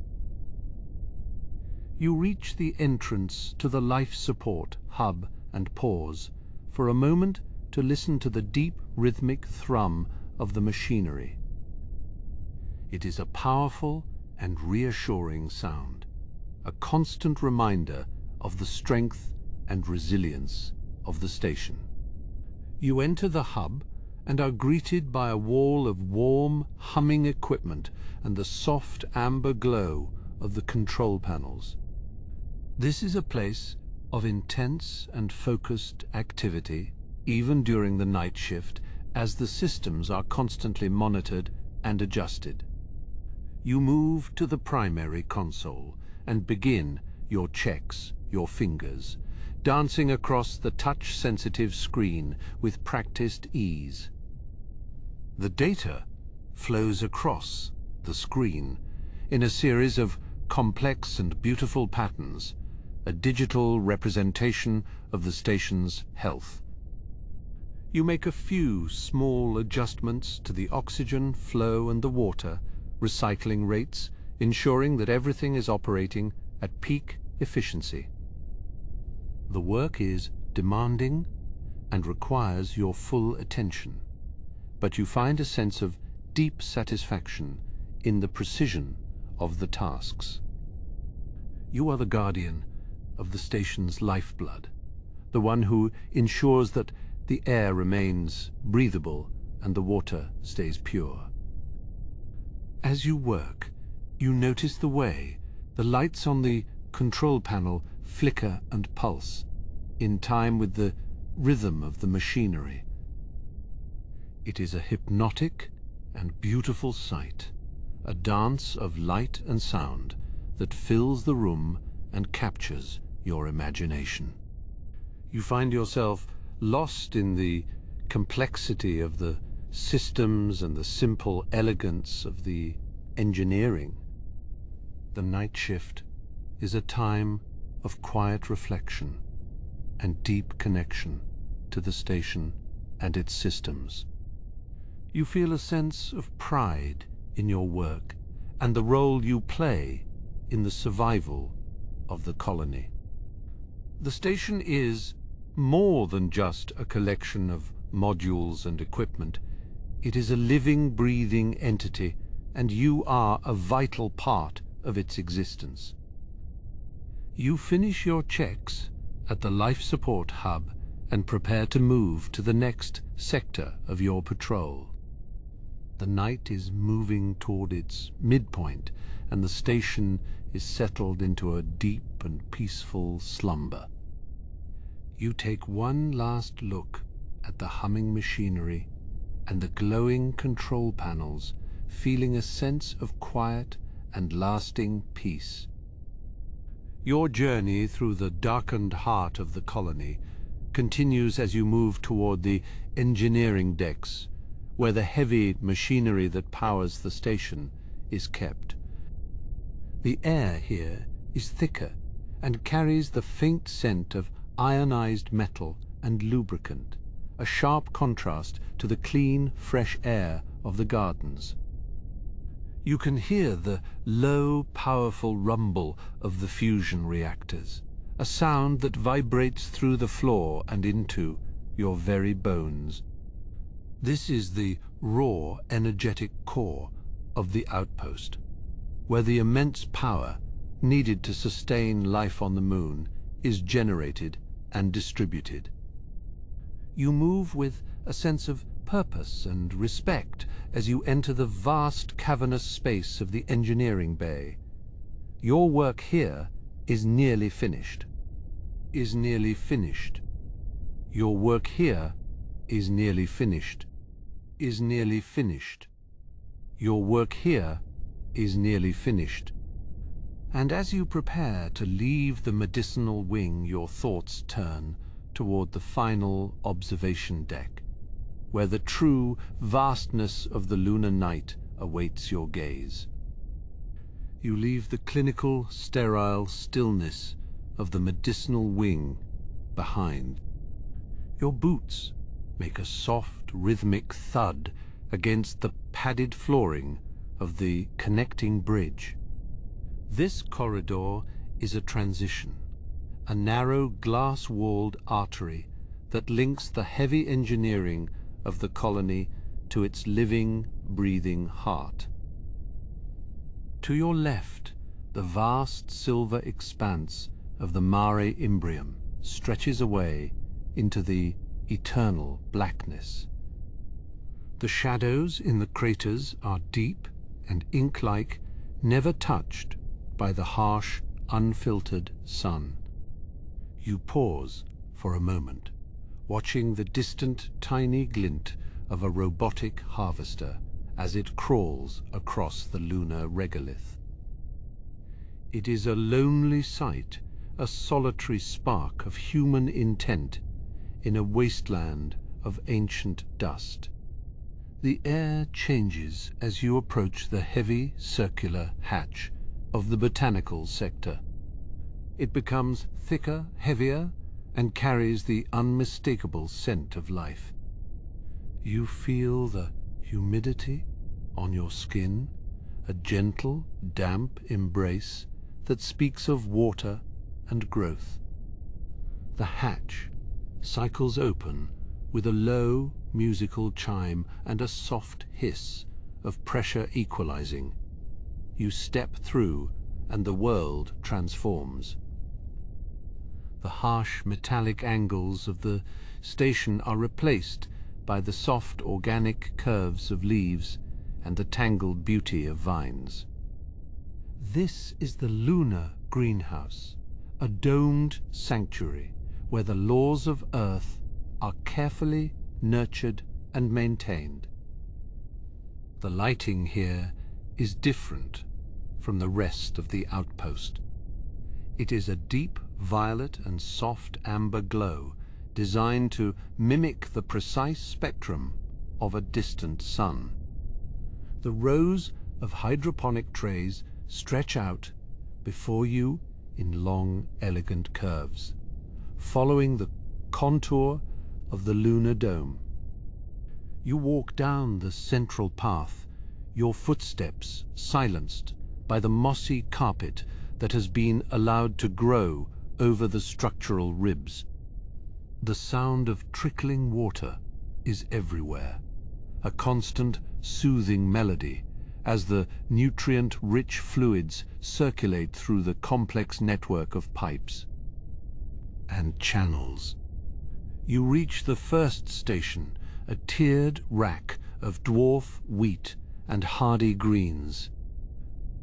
You reach the entrance to the life support hub and pause for a moment to listen to the deep rhythmic thrum of the machinery. It is a powerful and reassuring sound, a constant reminder of the strength and resilience of the station. You enter the hub and are greeted by a wall of warm, humming equipment and the soft amber glow of the control panels. This is a place of intense and focused activity, even during the night shift, as the systems are constantly monitored and adjusted. You move to the primary console and begin your checks, your fingers, dancing across the touch-sensitive screen with practiced ease. The data flows across the screen in a series of complex and beautiful patterns, a digital representation of the station's health. You make a few small adjustments to the oxygen flow and the water recycling rates, ensuring that everything is operating at peak efficiency. The work is demanding and requires your full attention, but you find a sense of deep satisfaction in the precision of the tasks. You are the guardian of the station's lifeblood, the one who ensures that the air remains breathable and the water stays pure. As you work, you notice the way the lights on the control panel flicker and pulse in time with the rhythm of the machinery. It is a hypnotic and beautiful sight, a dance of light and sound that fills the room and captures your imagination. You find yourself lost in the complexity of the systems and the simple elegance of the engineering. The night shift is a time of quiet reflection and deep connection to the station and its systems. You feel a sense of pride in your work and the role you play in the survival of the colony. The station is more than just a collection of modules and equipment. It is a living, breathing entity, and you are a vital part of its existence. You finish your checks at the life support hub and prepare to move to the next sector of your patrol. The night is moving toward its midpoint, and the station is settled into a deep and peaceful slumber. You take one last look at the humming machinery and the glowing control panels, feeling a sense of quiet and lasting peace. Your journey through the darkened heart of the colony continues as you move toward the engineering decks, where the heavy machinery that powers the station is kept. The air here is thicker and carries the faint scent of ionized metal and lubricant, a sharp contrast to the clean, fresh air of the gardens. You can hear the low, powerful rumble of the fusion reactors, a sound that vibrates through the floor and into your very bones. This is the raw, energetic core of the outpost, where the immense power needed to sustain life on the moon is generated and distributed. You move with a sense of purpose and respect as you enter the vast cavernous space of the engineering bay. Your work here is nearly finished. Is nearly finished. Your work here is nearly finished. Is nearly finished. Your work here is nearly finished. And as you prepare to leave the medicinal wing, your thoughts turn toward the final observation deck, where the true vastness of the lunar night awaits your gaze. You leave the clinical, sterile stillness of the medicinal wing behind. Your boots make a soft, rhythmic thud against the padded flooring of the connecting bridge. This corridor is a transition, a narrow glass-walled artery that links the heavy engineering of the colony to its living, breathing heart. To your left, the vast silver expanse of the Mare Imbrium stretches away into the eternal blackness. The shadows in the craters are deep and ink-like, never touched by the harsh, unfiltered sun. You pause for a moment, watching the distant tiny glint of a robotic harvester as it crawls across the lunar regolith. It is a lonely sight, a solitary spark of human intent in a wasteland of ancient dust. The air changes as you approach the heavy circular hatch of the botanical sector. It becomes thicker, heavier, and carries the unmistakable scent of life. You feel the humidity on your skin, a gentle, damp embrace that speaks of water and growth. The hatch cycles open with a low musical chime and a soft hiss of pressure equalizing. You step through and the world transforms. The harsh metallic angles of the station are replaced by the soft organic curves of leaves and the tangled beauty of vines. This is the lunar greenhouse, a domed sanctuary where the laws of Earth are carefully nurtured and maintained. The lighting here is different from the rest of the outpost. It is a deep violet and soft amber glow designed to mimic the precise spectrum of a distant sun. The rows of hydroponic trays stretch out before you in long, elegant curves, following the contour of the lunar dome. You walk down the central path, your footsteps silenced by the mossy carpet that has been allowed to grow over the structural ribs. The sound of trickling water is everywhere, a constant, soothing melody as the nutrient-rich fluids circulate through the complex network of pipes and channels. You reach the first station, a tiered rack of dwarf wheat and hardy greens.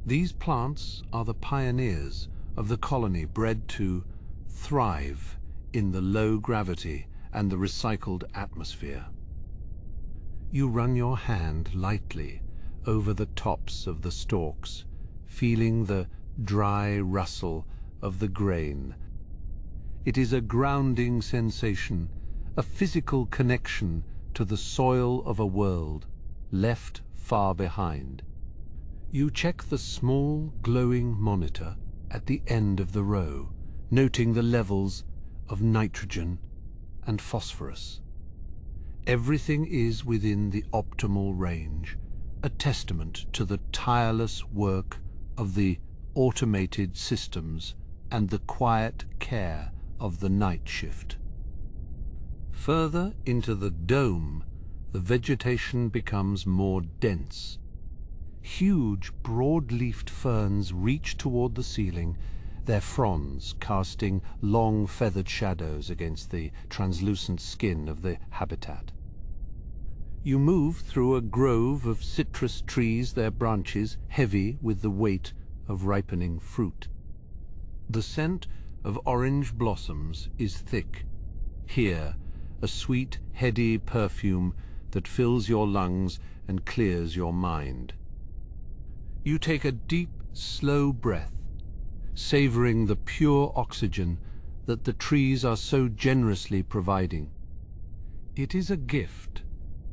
These plants are the pioneers of the colony, bred to thrive in the low gravity and the recycled atmosphere. You run your hand lightly over the tops of the stalks, feeling the dry rustle of the grain. It is a grounding sensation, a physical connection to the soil of a world left far behind. You check the small glowing monitor at the end of the row, noting the levels of nitrogen and phosphorus. Everything is within the optimal range, a testament to the tireless work of the automated systems and the quiet care of the night shift. Further into the dome, the vegetation becomes more dense. Huge, broad-leafed ferns reach toward the ceiling, their fronds casting long feathered shadows against the translucent skin of the habitat. You move through a grove of citrus trees, their branches heavy with the weight of ripening fruit. The scent of orange blossoms is thick. Here, a sweet, heady perfume that fills your lungs and clears your mind. You take a deep, slow breath, savoring the pure oxygen that the trees are so generously providing. It is a gift,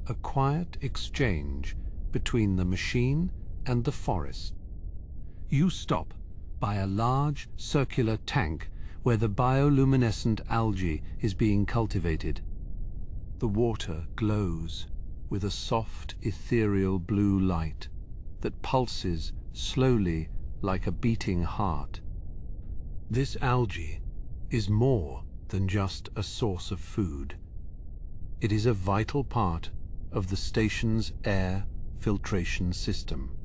a quiet exchange between the machine and the forest. You stop by a large circular tank where the bioluminescent algae is being cultivated. The water glows with a soft, ethereal blue light that pulses slowly like a beating heart. This algae is more than just a source of food. It is a vital part of the station's air filtration system.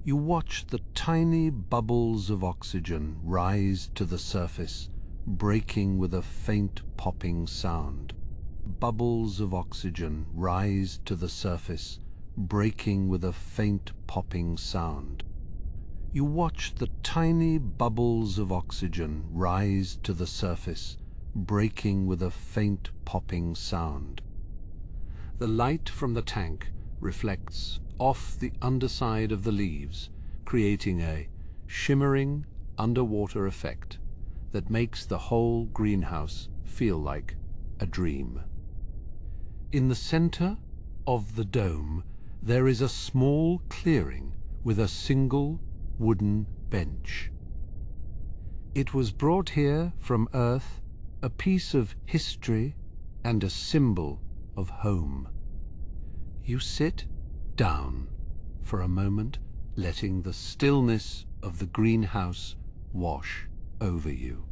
You watch the tiny bubbles of oxygen rise to the surface, breaking with a faint popping sound. Bubbles of oxygen rise to the surface, breaking with a faint popping sound. You watch the tiny bubbles of oxygen rise to the surface, breaking with a faint popping sound. The light from the tank reflects off the underside of the leaves, creating a shimmering underwater effect that makes the whole greenhouse feel like a dream. In the center of the dome, there is a small clearing with a single wooden bench. It was brought here from Earth, a piece of history and a symbol of home. You sit down for a moment, letting the stillness of the greenhouse wash over you.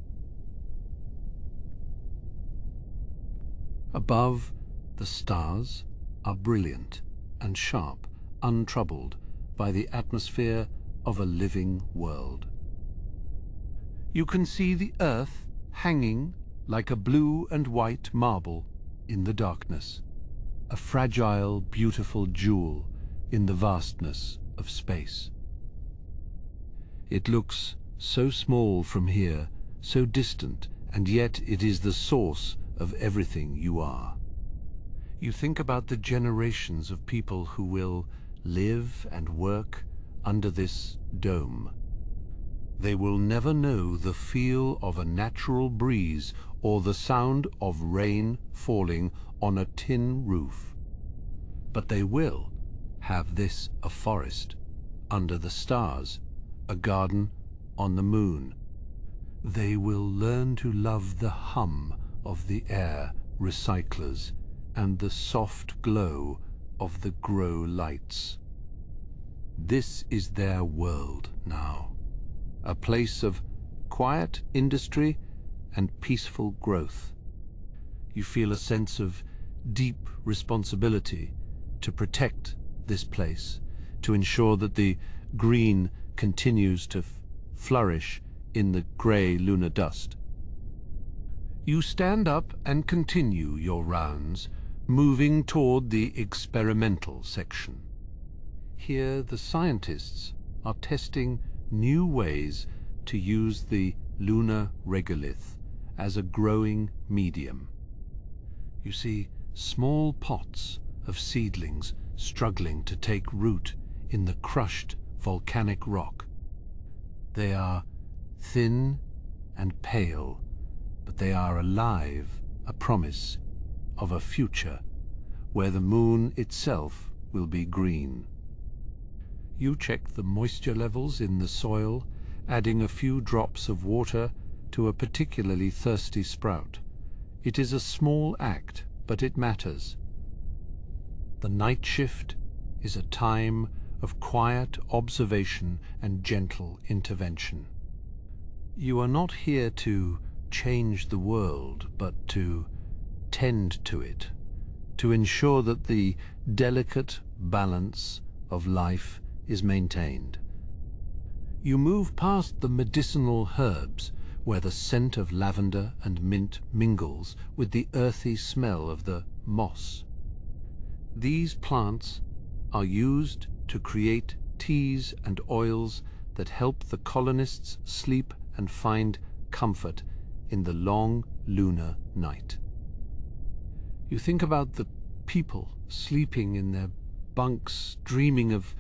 Above, the stars are brilliant and sharp, untroubled by the atmosphere of a living world. You can see the Earth hanging like a blue and white marble in the darkness, a fragile, beautiful jewel in the vastness of space. It looks so small from here, so distant, and yet it is the source of everything you are. You think about the generations of people who will live and work under this dome. They will never know the feel of a natural breeze or the sound of rain falling on a tin roof. But they will have this a forest under the stars, a garden on the moon. They will learn to love the hum of the air recyclers and the soft glow of the grow lights. This is their world now, a place of quiet industry and peaceful growth. You feel a sense of deep responsibility to protect this place, to ensure that the green continues to flourish in the grey lunar dust. You stand up and continue your rounds, moving toward the experimental section. Here the scientists are testing new ways to use the lunar regolith as a growing medium. You see small pots of seedlings struggling to take root in the crushed volcanic rock. They are thin and pale, but they are alive, a promise of a future where the moon itself will be green. You check the moisture levels in the soil, adding a few drops of water to a particularly thirsty sprout. It is a small act, but it matters. The night shift is a time of quiet observation and gentle intervention. You are not here to change the world, but to tend to it, to ensure that the delicate balance of life is maintained. You move past the medicinal herbs, where the scent of lavender and mint mingles with the earthy smell of the moss. These plants are used to create teas and oils that help the colonists sleep and find comfort in the long lunar night. You think about the people sleeping in their bunks, dreaming of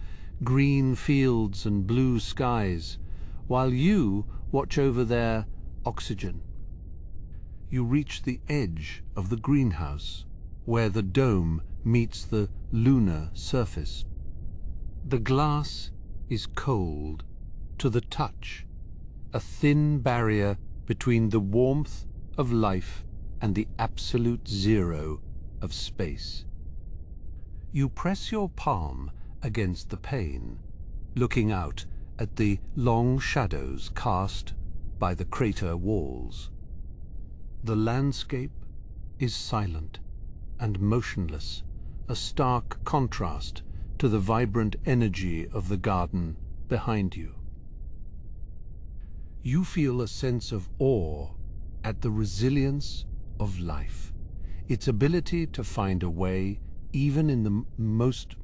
green fields and blue skies, while you watch over their oxygen. You reach the edge of the greenhouse, where the dome meets the lunar surface. The glass is cold to the touch, a thin barrier between the warmth of life and the absolute zero of space. You press your palm against the pane, looking out at the long shadows cast by the crater walls. The landscape is silent and motionless, a stark contrast to the vibrant energy of the garden behind you. You feel a sense of awe at the resilience of life, its ability to find a way even in the most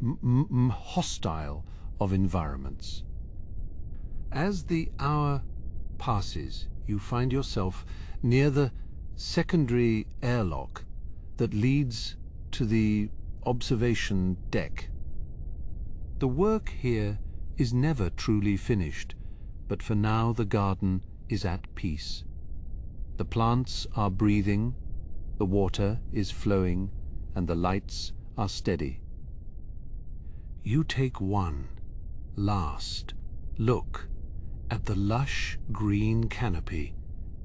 hostile of environments. As the hour passes, you find yourself near the secondary airlock that leads to the observation deck. The work here is never truly finished, but for now the garden is at peace. The plants are breathing, the water is flowing, and the lights are steady. You take one last look at the lush green canopy,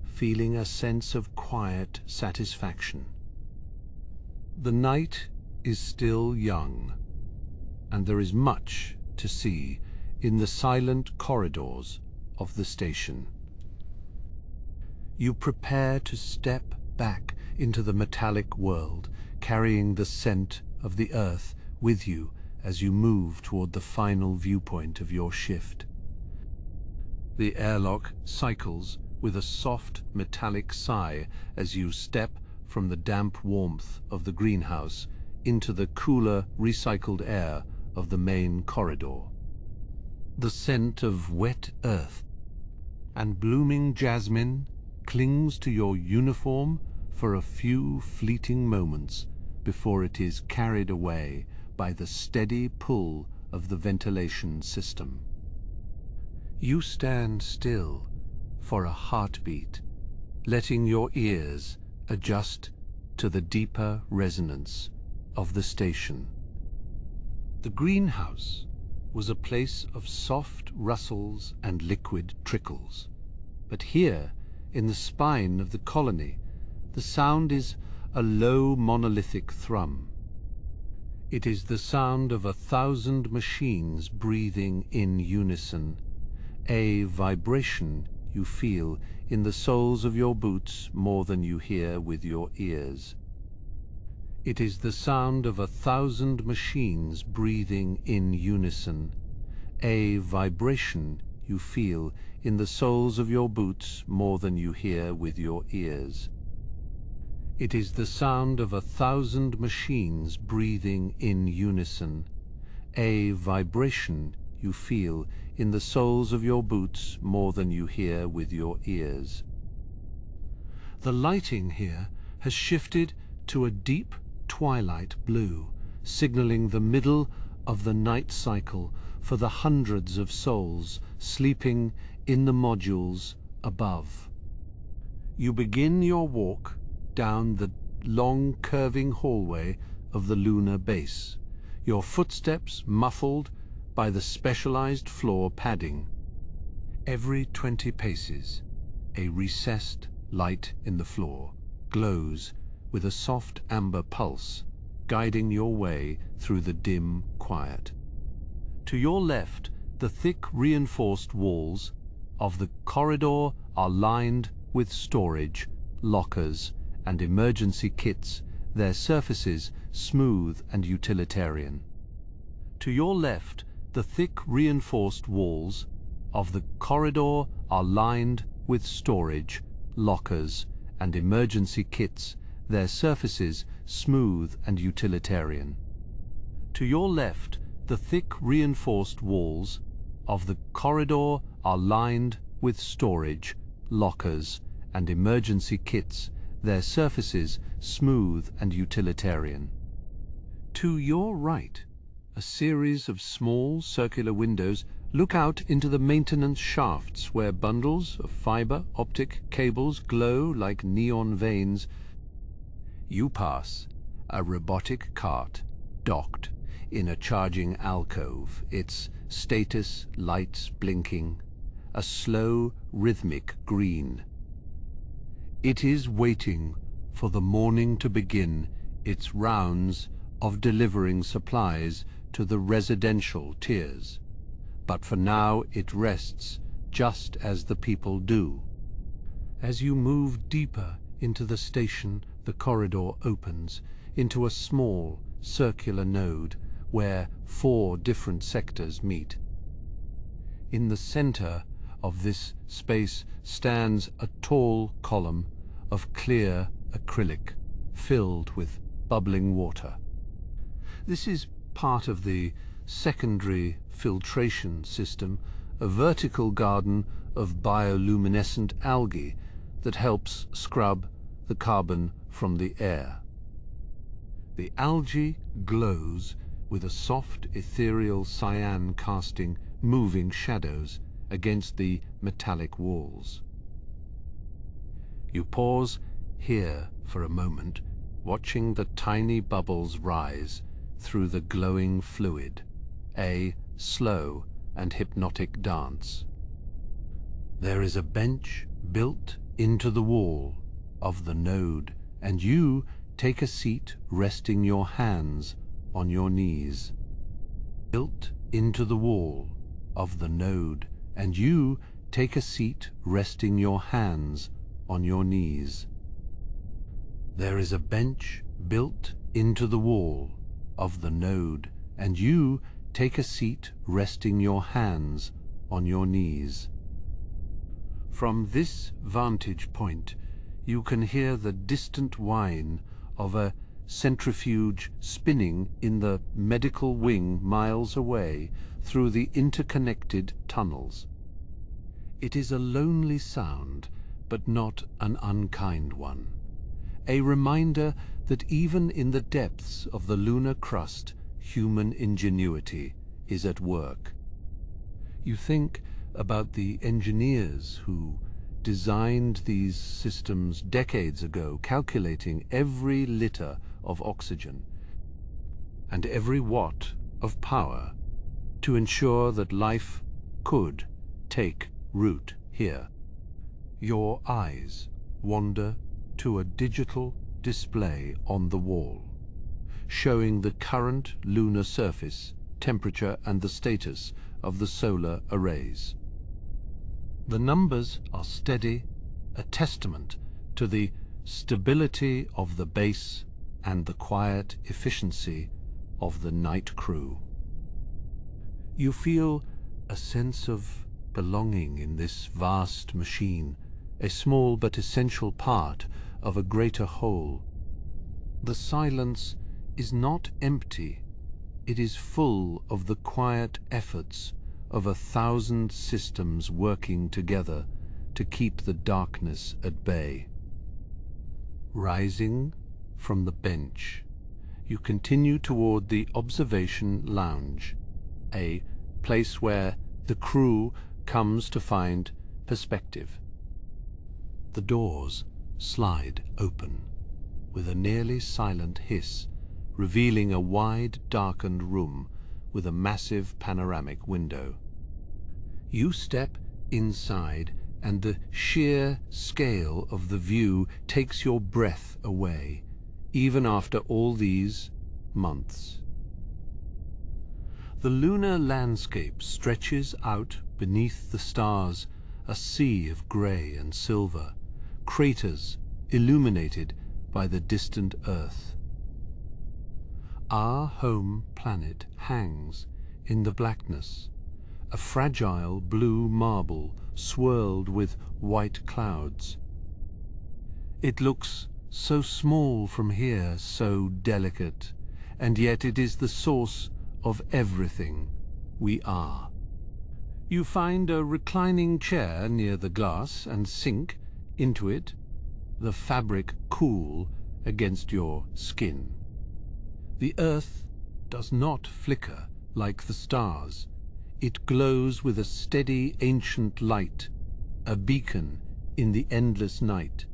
feeling a sense of quiet satisfaction. The night is still young, and there is much to see in the silent corridors of the station. You prepare to step back into the metallic world, carrying the scent of the earth with you as you move toward the final viewpoint of your shift. The airlock cycles with a soft metallic sigh as you step from the damp warmth of the greenhouse into the cooler, recycled air of the main corridor. The scent of wet earth and blooming jasmine clings to your uniform for a few fleeting moments before it is carried away by the steady pull of the ventilation system. You stand still for a heartbeat, letting your ears adjust to the deeper resonance of the station. The greenhouse was a place of soft rustles and liquid trickles, but here, in the spine of the colony, the sound is a low monolithic thrum. It is the sound of 1,000 machines breathing in unison, a vibration you feel in the soles of your boots more than you hear with your ears. It is the sound of 1,000 machines breathing in unison, a vibration you feel in the soles of your boots more than you hear with your ears. It is the sound of 1,000 machines breathing in unison, a vibration you feel in the soles of your boots more than you hear with your ears. The lighting here has shifted to a deep twilight blue, signaling the middle of the night cycle for the hundreds of souls sleeping in the modules above. You begin your walk down the long curving hallway of the lunar base, your footsteps muffled by the specialized floor padding. Every 20 paces, a recessed light in the floor glows with a soft amber pulse, guiding your way through the dim quiet. To your left, the thick reinforced walls of the corridor are lined with storage, lockers, and emergency kits, their surfaces smooth and utilitarian. To your left, the thick reinforced walls of the corridor are lined with storage, lockers, and emergency kits, their surfaces smooth and utilitarian. To your left, the thick reinforced walls of the corridor are lined with storage, lockers, and emergency kits, their surfaces smooth and utilitarian. To your right, a series of small circular windows look out into the maintenance shafts where bundles of fiber optic cables glow like neon veins. You pass a robotic cart docked in a charging alcove, its status lights blinking, a slow, rhythmic green. It is waiting for the morning to begin its rounds of delivering supplies to the residential tiers. But for now it rests just as the people do. As you move deeper into the station, the corridor opens into a small circular node where 4 different sectors meet. In the center of this space stands a tall column of clear acrylic filled with bubbling water. This is part of the secondary filtration system, a vertical garden of bioluminescent algae that helps scrub the carbon from the air. The algae glows with a soft ethereal cyan casting moving shadows against the metallic walls. You pause here for a moment, watching the tiny bubbles rise through the glowing fluid, a slow and hypnotic dance. There is a bench built into the wall of the node, and you take a seat resting your hands on your knees. Built into the wall of the node, and you take a seat resting your hands on your knees. There is a bench built into the wall of the node, and you take a seat resting your hands on your knees. From this vantage point, you can hear the distant whine of a centrifuge spinning in the medical wing miles away through the interconnected tunnels. It is a lonely sound, but not an unkind one. A reminder that even in the depths of the lunar crust, human ingenuity is at work. You think about the engineers who designed these systems decades ago, calculating every liter of oxygen and every watt of power to ensure that life could take root here. Your eyes wander to a digital display on the wall, showing the current lunar surface, temperature, and the status of the solar arrays. The numbers are steady, a testament to the stability of the base and the quiet efficiency of the night crew. You feel a sense of belonging in this vast machine, a small but essential part of a greater whole. The silence is not empty, it is full of the quiet efforts of 1,000 systems working together to keep the darkness at bay. Rising from the bench, you continue toward the observation lounge, a place where the crew comes to find perspective. The doors slide open with a nearly silent hiss, revealing a wide, darkened room with a massive panoramic window. You step inside, and the sheer scale of the view takes your breath away, even after all these months. The lunar landscape stretches out beneath the stars, a sea of grey and silver, craters illuminated by the distant Earth. Our home planet hangs in the blackness, a fragile blue marble swirled with white clouds. It looks so small from here, so delicate, and yet it is the source of everything we are. You find a reclining chair near the glass and sink into it, the fabric cool against your skin. The earth does not flicker like the stars. It glows with a steady ancient light, a beacon in the endless night.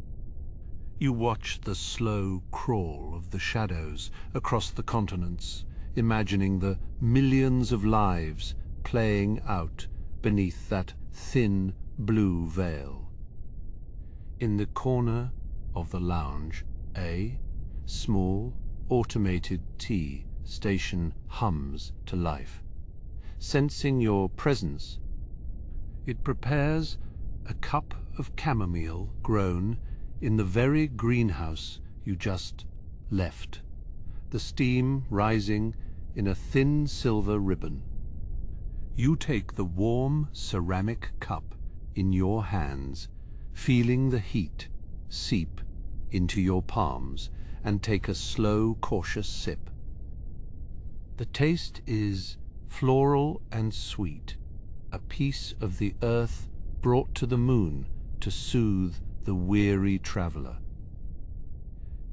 You watch the slow crawl of the shadows across the continents, imagining the millions of lives playing out beneath that thin blue veil. In the corner of the lounge, a small automated tea station hums to life. Sensing your presence, it prepares a cup of chamomile grown in the very greenhouse you just left, the steam rising in a thin silver ribbon. You take the warm ceramic cup in your hands, feeling the heat seep into your palms, and take a slow, cautious sip. The taste is floral and sweet, a piece of the earth brought to the moon to soothe the weary traveler.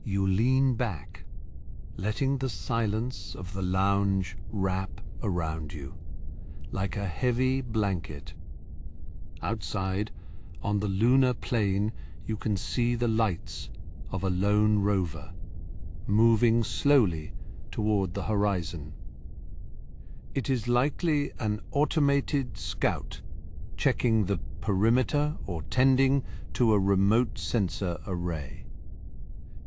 You lean back, letting the silence of the lounge wrap around you, like a heavy blanket. Outside, on the lunar plain, you can see the lights of a lone rover, moving slowly toward the horizon. It is likely an automated scout, checking the perimeter or tending to a remote sensor array.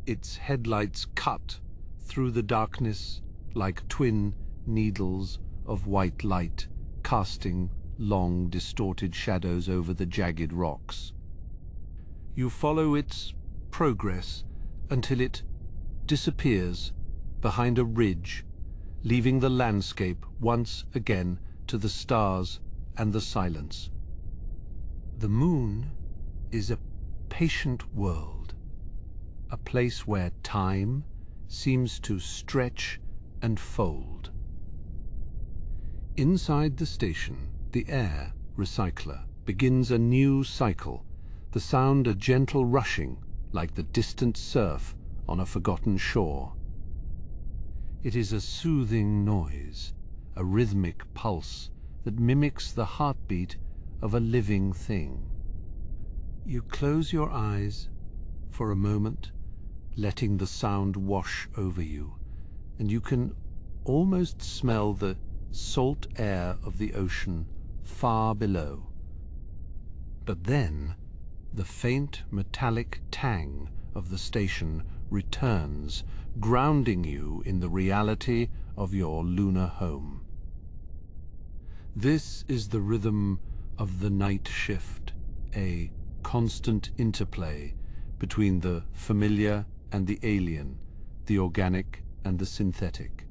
Its headlights cut through the darkness like twin needles of white light, casting long, distorted shadows over the jagged rocks. You follow its progress until it disappears behind a ridge, leaving the landscape once again to the stars and the silence. The moon is a patient world, a place where time seems to stretch and fold. Inside the station, the air recycler begins a new cycle, the sound a gentle rushing like the distant surf on a forgotten shore. It is a soothing noise, a rhythmic pulse that mimics the heartbeat of a living thing. You close your eyes for a moment, letting the sound wash over you, and you can almost smell the salt air of the ocean far below. But then, the faint metallic tang of the station returns, grounding you in the reality of your lunar home. This is the rhythm of the night shift, a constant interplay between the familiar and the alien, the organic and the synthetic.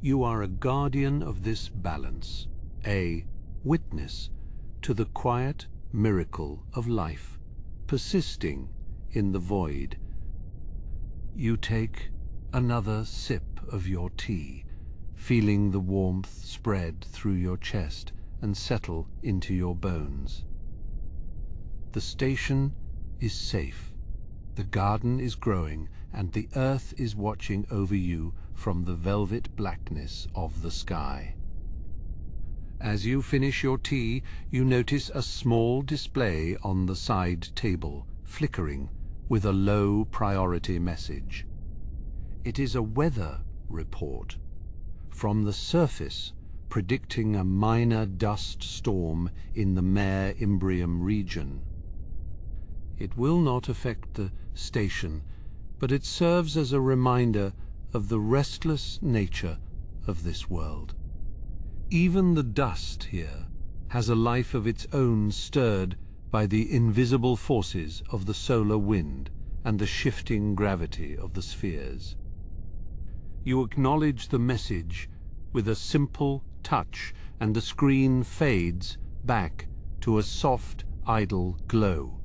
You are a guardian of this balance, a witness to the quiet miracle of life, persisting in the void. You take another sip of your tea, feeling the warmth spread through your chest and settle into your bones. The station is safe, the garden is growing, and the earth is watching over you from the velvet blackness of the sky. As you finish your tea, you notice a small display on the side table, flickering with a low priority message. It is a weather report from the surface, predicting a minor dust storm in the Mare Imbrium region. It will not affect the station, but it serves as a reminder of the restless nature of this world. Even the dust here has a life of its own, stirred by the invisible forces of the solar wind and the shifting gravity of the spheres. You acknowledge the message with a simple touch, and the screen fades back to a soft, idle glow.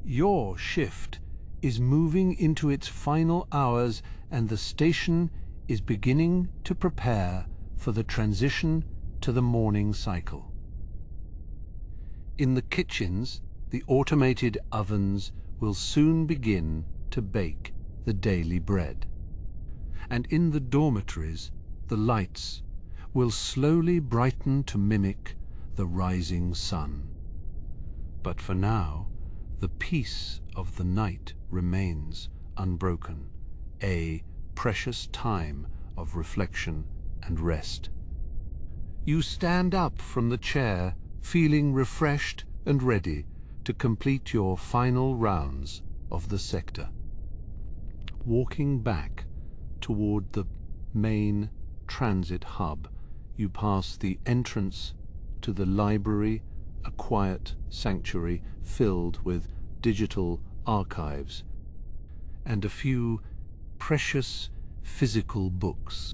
Your shift is moving into its final hours, and the station is beginning to prepare for the transition to the morning cycle. In the kitchens, the automated ovens will soon begin to bake the daily bread. And in the dormitories, the lights will slowly brighten to mimic the rising sun. But for now, the peace of the night remains unbroken, a precious time of reflection and rest. You stand up from the chair, feeling refreshed and ready to complete your final rounds of the sector. Walking back toward the main transit hub, you pass the entrance to the library, a quiet sanctuary filled with digital archives and a few precious physical books.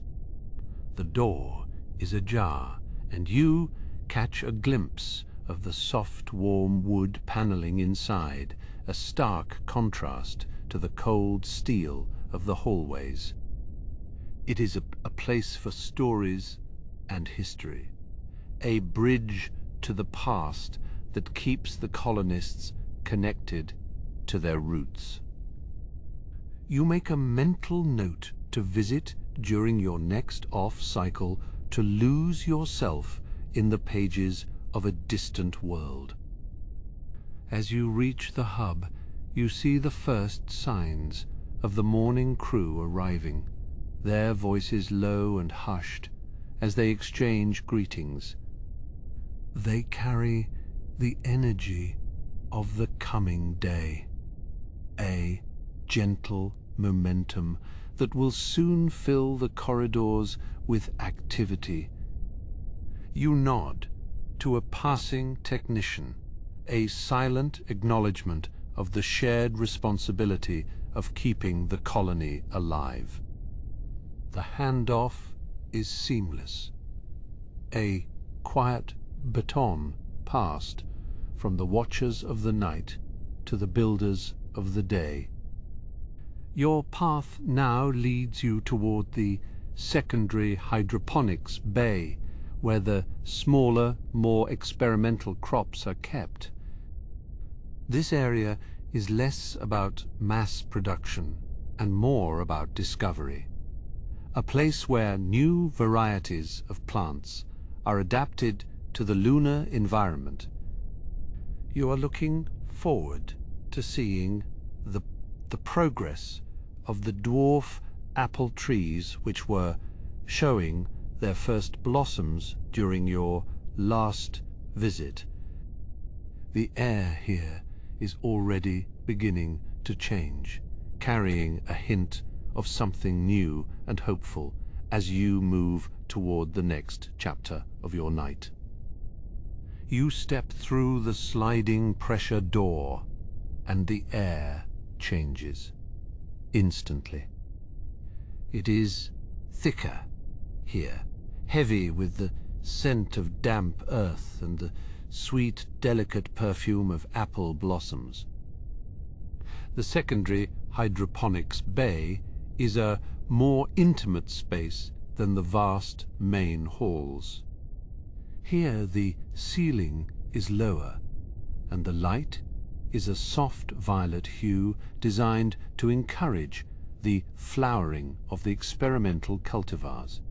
The door is ajar, and you catch a glimpse of the soft, warm wood paneling inside, a stark contrast to the cold steel of the hallways. It is a place for stories and history, a bridge to the past that keeps the colonists connected to their roots. You make a mental note to visit during your next off-cycle, to lose yourself in the pages of a distant world. As you reach the hub, you see the first signs of the morning crew arriving, their voices low and hushed as they exchange greetings. They carry the energy of the coming day, a gentle momentum that will soon fill the corridors with activity. You nod to a passing technician, a silent acknowledgement of the shared responsibility of keeping the colony alive. The handoff is seamless. A quiet baton passed from the watchers of the night to the builders of the day. Your path now leads you toward the secondary hydroponics bay, where the smaller, more experimental crops are kept. This area is less about mass production and more about discovery, a place where new varieties of plants are adapted to the lunar environment. You are looking forward to seeing the progress of the dwarf apple trees which were showing their first blossoms during your last visit. The air here is already beginning to change, carrying a hint of something new and hopeful as you move toward the next chapter of your night. You step through the sliding pressure door, and the air changes instantly. It is thicker here, heavy with the scent of damp earth and the sweet, delicate perfume of apple blossoms. The secondary hydroponics bay is a more intimate space than the vast main halls. Here the ceiling is lower, and the light is a soft violet hue designed to encourage the flowering of the experimental cultivars.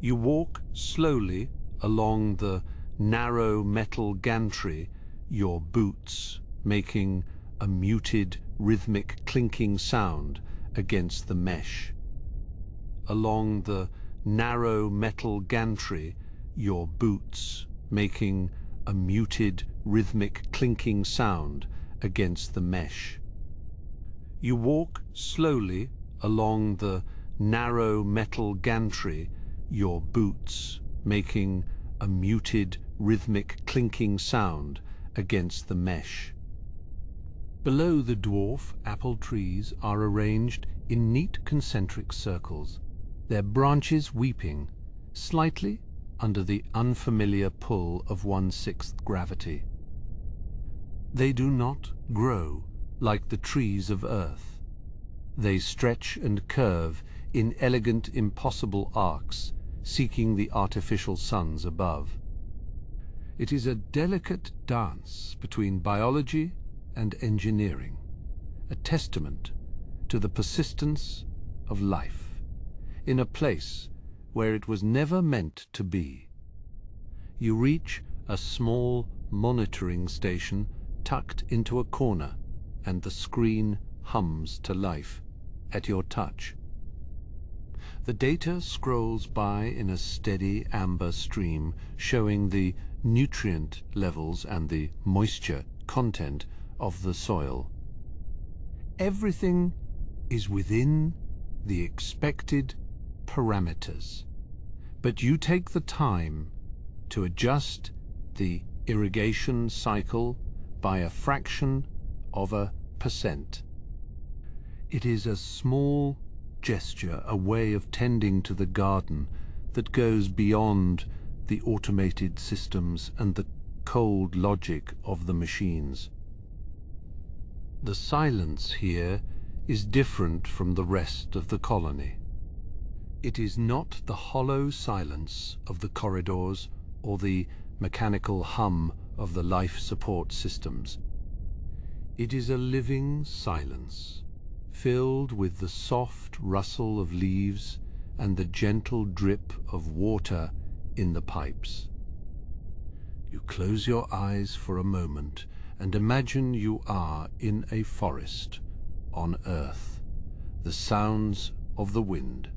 You walk slowly along the narrow metal gantry, your boots making a muted, rhythmic clinking sound against the mesh. Along the narrow metal gantry, your boots making a muted, rhythmic clinking sound against the mesh. You walk slowly along the narrow metal gantry, your boots making a muted, rhythmic clinking sound against the mesh. Below the dwarf apple trees are arranged in neat concentric circles, their branches weeping slightly under the unfamiliar pull of 1/6 gravity. They do not grow like the trees of Earth. They stretch and curve in elegant, impossible arcs, seeking the artificial suns above. It is a delicate dance between biology and engineering, a testament to the persistence of life in a place where it was never meant to be. You reach a small monitoring station tucked into a corner, and the screen hums to life at your touch. The data scrolls by in a steady amber stream, showing the nutrient levels and the moisture content of the soil. Everything is within the expected parameters, but you take the time to adjust the irrigation cycle by a fraction of a %. It is a small gesture, a way of tending to the garden that goes beyond the automated systems and the cold logic of the machines. The silence here is different from the rest of the colony. It is not the hollow silence of the corridors or the mechanical hum of the life support systems. It is a living silence, filled with the soft rustle of leaves and the gentle drip of water in the pipes. You close your eyes for a moment and imagine you are in a forest on Earth, the sounds of the wind,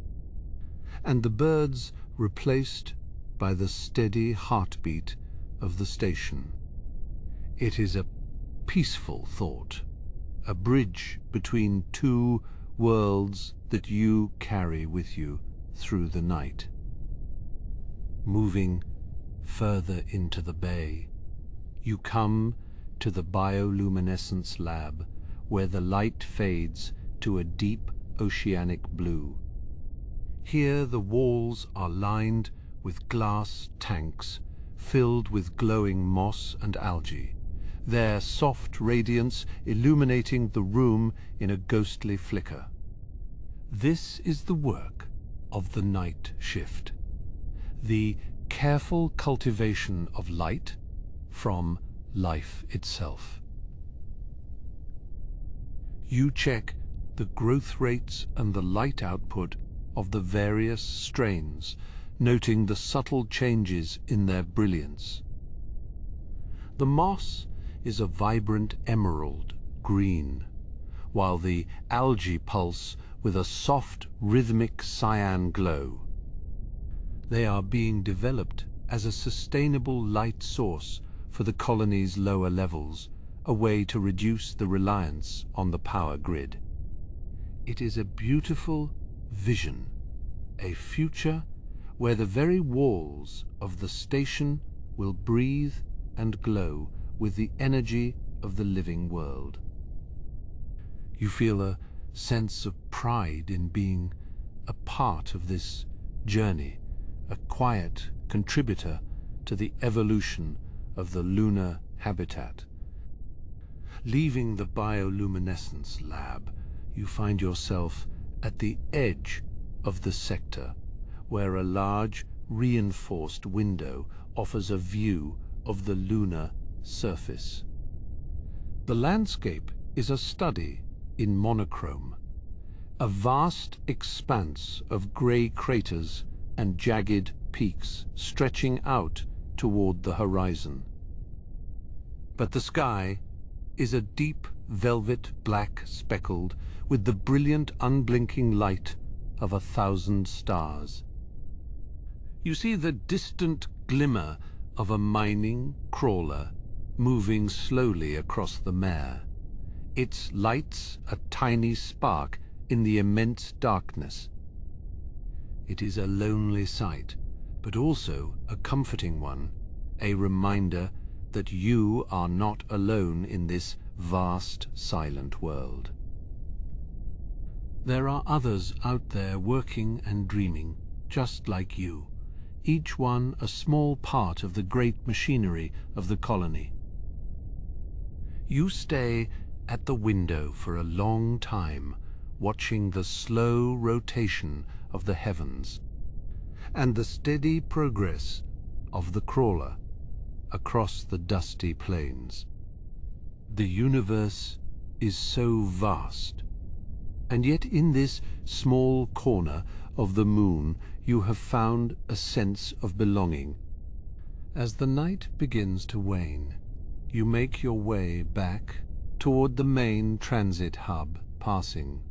and the birds replaced by the steady heartbeat of the station. It is a peaceful thought, a bridge between two worlds that you carry with you through the night. Moving further into the bay, you come to the bioluminescence lab, where the light fades to a deep oceanic blue. Here the walls are lined with glass tanks filled with glowing moss and algae, their soft radiance illuminating the room in a ghostly flicker. This is the work of the night shift, the careful cultivation of light from life itself. You check the growth rates and the light output of the various strains, noting the subtle changes in their brilliance. The moss is a vibrant emerald green, while the algae pulse with a soft rhythmic cyan glow. They are being developed as a sustainable light source for the colony's lower levels, a way to reduce the reliance on the power grid. It is a beautiful vision, a future where the very walls of the station will breathe and glow with the energy of the living world. You feel a sense of pride in being a part of this journey, a quiet contributor to the evolution of the lunar habitat. Leaving the bioluminescence lab, you find yourself at the edge of the sector, where a large reinforced window offers a view of the lunar surface. The landscape is a study in monochrome, a vast expanse of grey craters and jagged peaks stretching out toward the horizon. But the sky is a deep velvet black speckled with the brilliant unblinking light of 1,000 stars. You see the distant glimmer of a mining crawler moving slowly across the mare. Its lights a tiny spark in the immense darkness. It is a lonely sight, but also a comforting one, a reminder that you are not alone in this vast, silent world. There are others out there working and dreaming, just like you, each one a small part of the great machinery of the colony. You stay at the window for a long time, watching the slow rotation of the heavens. and the steady progress of the crawler across the dusty plains. The universe is so vast, and yet in this small corner of the moon you have found a sense of belonging. As the night begins to wane, you make your way back toward the main transit hub, passing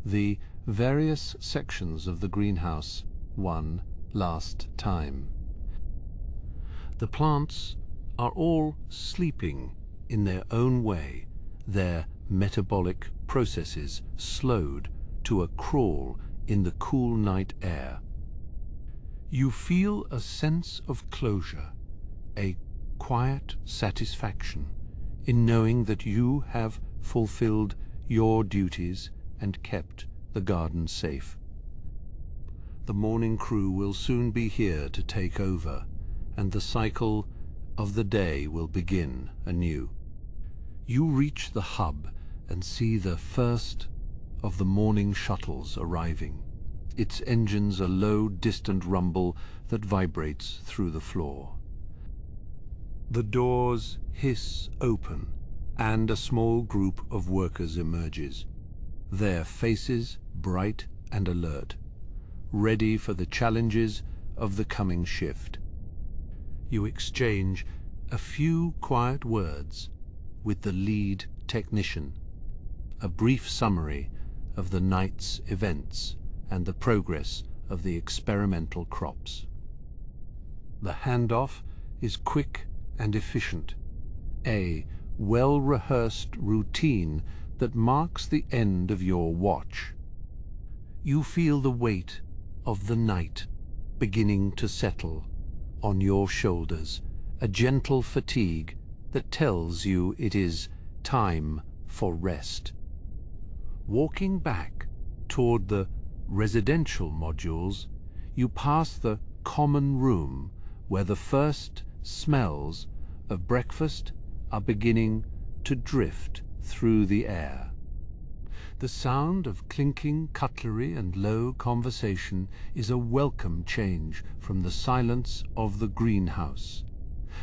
the various sections of the greenhouse one last time. The plants are all sleeping in their own way, their metabolic processes slowed to a crawl in the cool night air. You feel a sense of closure, a quiet satisfaction in knowing that you have fulfilled your duties and kept the garden safe. The morning crew will soon be here to take over, and the cycle of the day will begin anew. You reach the hub and see the first of the morning shuttles arriving, its engines a low, distant rumble that vibrates through the floor. The doors hiss open, and a small group of workers emerges, their faces bright and alert, ready for the challenges of the coming shift. You exchange a few quiet words with the lead technician, a brief summary of the night's events and the progress of the experimental crops. The handoff is quick and efficient, a well-rehearsed routine that marks the end of your watch. You feel the weight of the night beginning to settle on your shoulders, a gentle fatigue that tells you it is time for rest. Walking back toward the residential modules, you pass the common room where the first smells of breakfast are beginning to drift through the air. The sound of clinking cutlery and low conversation is a welcome change from the silence of the greenhouse,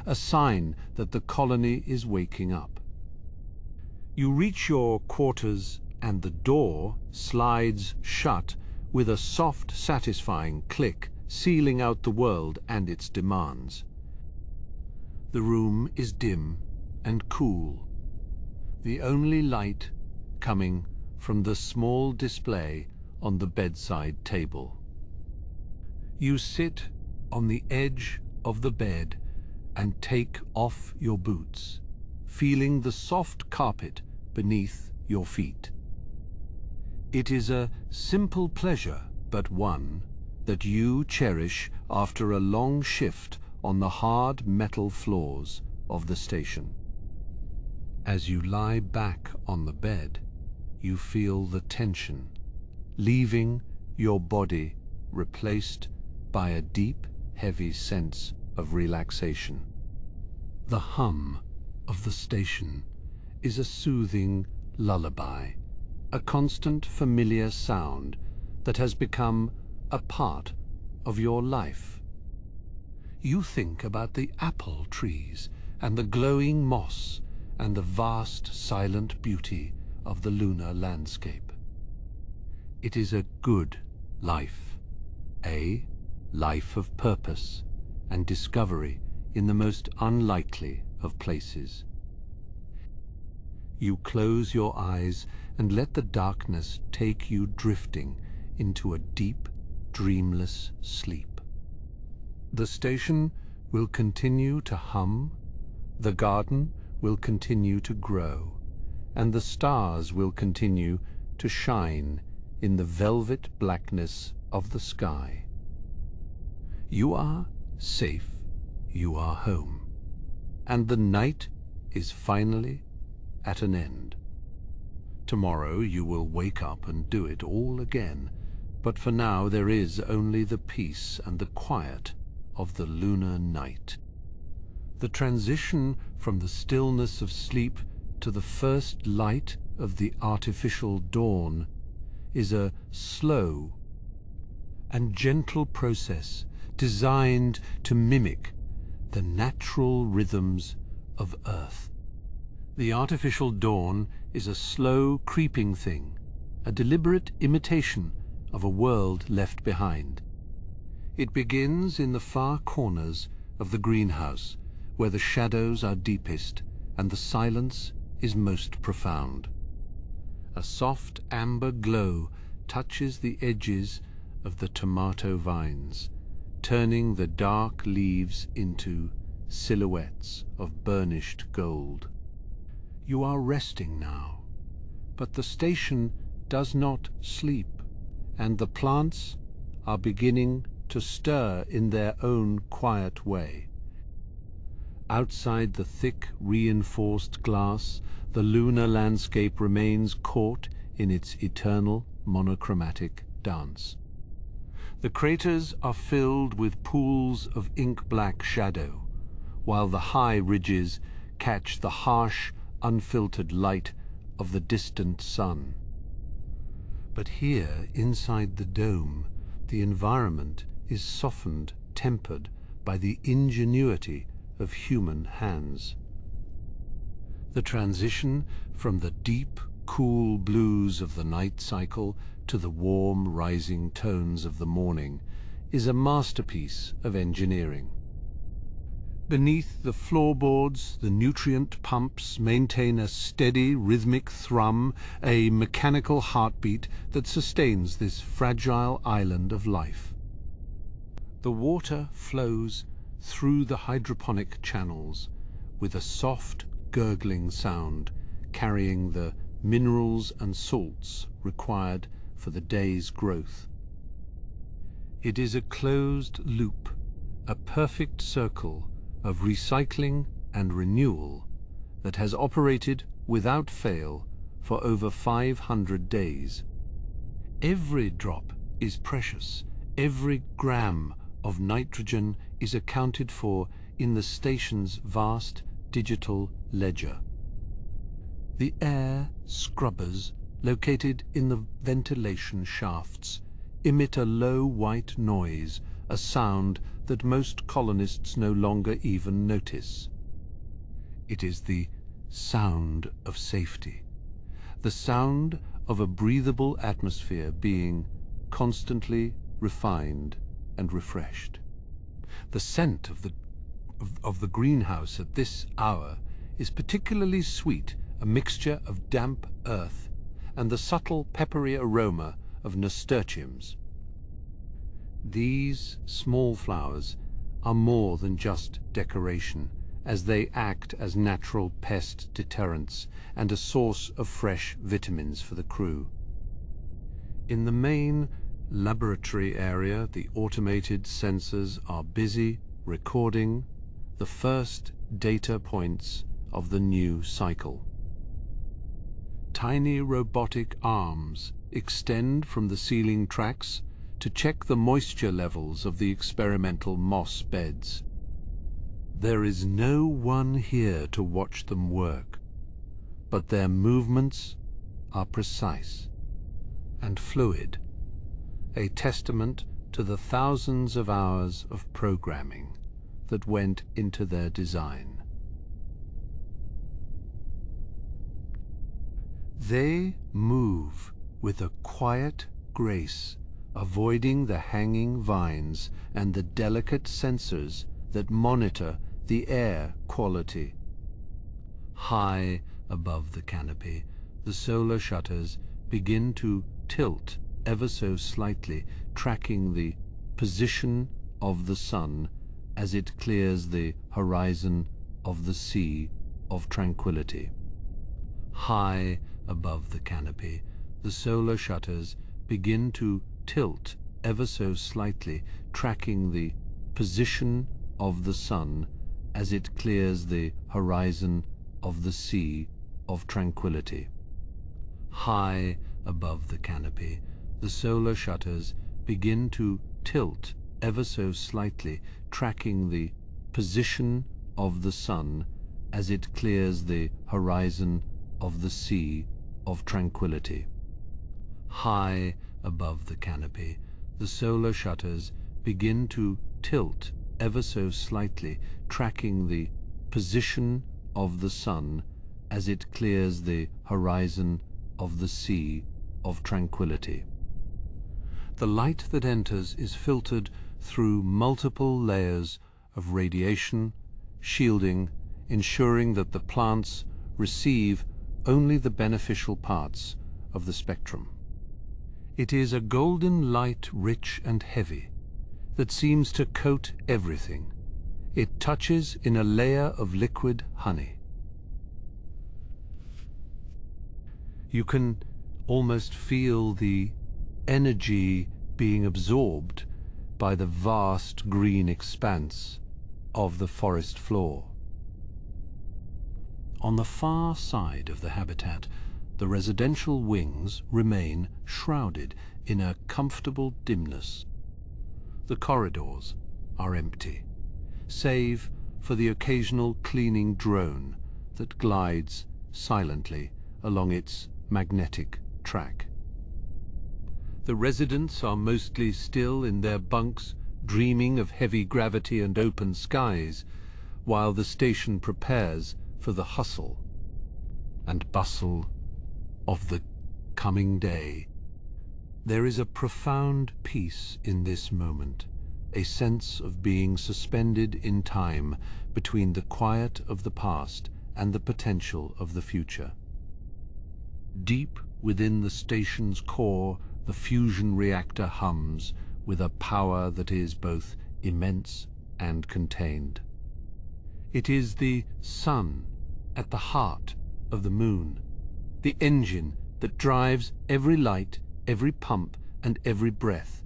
a sign that the colony is waking up. You reach your quarters and the door slides shut with a soft, satisfying click, sealing out the world and its demands. The room is dim and cool, the only light coming from the small display on the bedside table. You sit on the edge of the bed and take off your boots, feeling the soft carpet beneath your feet. It is a simple pleasure, but one that you cherish after a long shift on the hard metal floors of the station. As you lie back on the bed, you feel the tension, leaving your body replaced by a deep, heavy sense of relaxation. The hum of the station is a soothing lullaby, a constant familiar sound that has become a part of your life. You think about the apple trees and the glowing moss and the vast silent beauty of the lunar landscape. It is a good life, a life of purpose and discovery in the most unlikely of places. You close your eyes and let the darkness take you drifting into a deep, dreamless sleep. The station will continue to hum, the garden will continue to grow, and the stars will continue to shine in the velvet blackness of the sky. You are safe, you are home, and the night is finally at an end. Tomorrow you will wake up and do it all again, but for now there is only the peace and the quiet of the lunar night. The transition from the stillness of sleep to the first light of the artificial dawn is a slow and gentle process designed to mimic the natural rhythms of Earth. The artificial dawn is a slow, creeping thing, a deliberate imitation of a world left behind. It begins in the far corners of the greenhouse, where the shadows are deepest and the silence is most profound. A soft amber glow touches the edges of the tomato vines, turning the dark leaves into silhouettes of burnished gold. You are resting now, but the station does not sleep, and the plants are beginning to stir in their own quiet way. Outside the thick, reinforced glass, the lunar landscape remains caught in its eternal monochromatic dance. The craters are filled with pools of ink-black shadow, while the high ridges catch the harsh, unfiltered light of the distant sun. But here, inside the dome, the environment is softened, tempered by the ingenuity of human hands. The transition from the deep, cool blues of the night cycle to the warm, rising tones of the morning is a masterpiece of engineering. Beneath the floorboards, the nutrient pumps maintain a steady, rhythmic thrum, a mechanical heartbeat that sustains this fragile island of life. The water flows through the hydroponic channels with a soft, gurgling sound, carrying the minerals and salts required for the day's growth. It is a closed loop, a perfect circle of recycling and renewal that has operated without fail for over 500 days. Every drop is precious. Every gram of nitrogen is accounted for in the station's vast digital ledger. The air scrubbers located in the ventilation shafts emit a low white noise, a sound that most colonists no longer even notice. It is the sound of safety, the sound of a breathable atmosphere being constantly refined and refreshed. The scent of the greenhouse at this hour is particularly sweet, a mixture of damp earth and the subtle peppery aroma of nasturtiums. These small flowers are more than just decoration, as they act as natural pest deterrents and a source of fresh vitamins for the crew. In the main laboratory area, the automated sensors are busy recording the first data points of the new cycle. Tiny robotic arms extend from the ceiling tracks to check the moisture levels of the experimental moss beds. There is no one here to watch them work, but their movements are precise and fluid, a testament to the thousands of hours of programming that went into their design. They move with a quiet grace, avoiding the hanging vines and the delicate sensors that monitor the air quality. High above the canopy, the solar shutters begin to tilt ever so slightly, tracking the position of the sun as it clears the horizon of the sea of tranquility. High above the canopy, the solar shutters begin to tilt ever so slightly, tracking the position of the sun as it clears the horizon of the sea of tranquility. High above the canopy, the solar shutters begin to tilt ever so slightly, tracking the position of the sun as it clears the horizon of the sea of tranquility. High above the canopy, the solar shutters begin to tilt ever so slightly, tracking the position of the sun as it clears the horizon of the sea of tranquility. The light that enters is filtered through multiple layers of radiation, shielding, ensuring that the plants receive only the beneficial parts of the spectrum. It is a golden light, rich and heavy, that seems to coat everything. It touches in a layer of liquid honey. You can almost feel the energy being absorbed by the vast green expanse of the forest floor. On the far side of the habitat, the residential wings remain shrouded in a comfortable dimness. The corridors are empty, save for the occasional cleaning drone that glides silently along its magnetic track. The residents are mostly still in their bunks, dreaming of heavy gravity and open skies, while the station prepares for the hustle and bustle of the coming day. There is a profound peace in this moment, a sense of being suspended in time between the quiet of the past and the potential of the future. Deep within the station's core, the fusion reactor hums with a power that is both immense and contained. It is the sun at the heart of the moon, the engine that drives every light, every pump, and every breath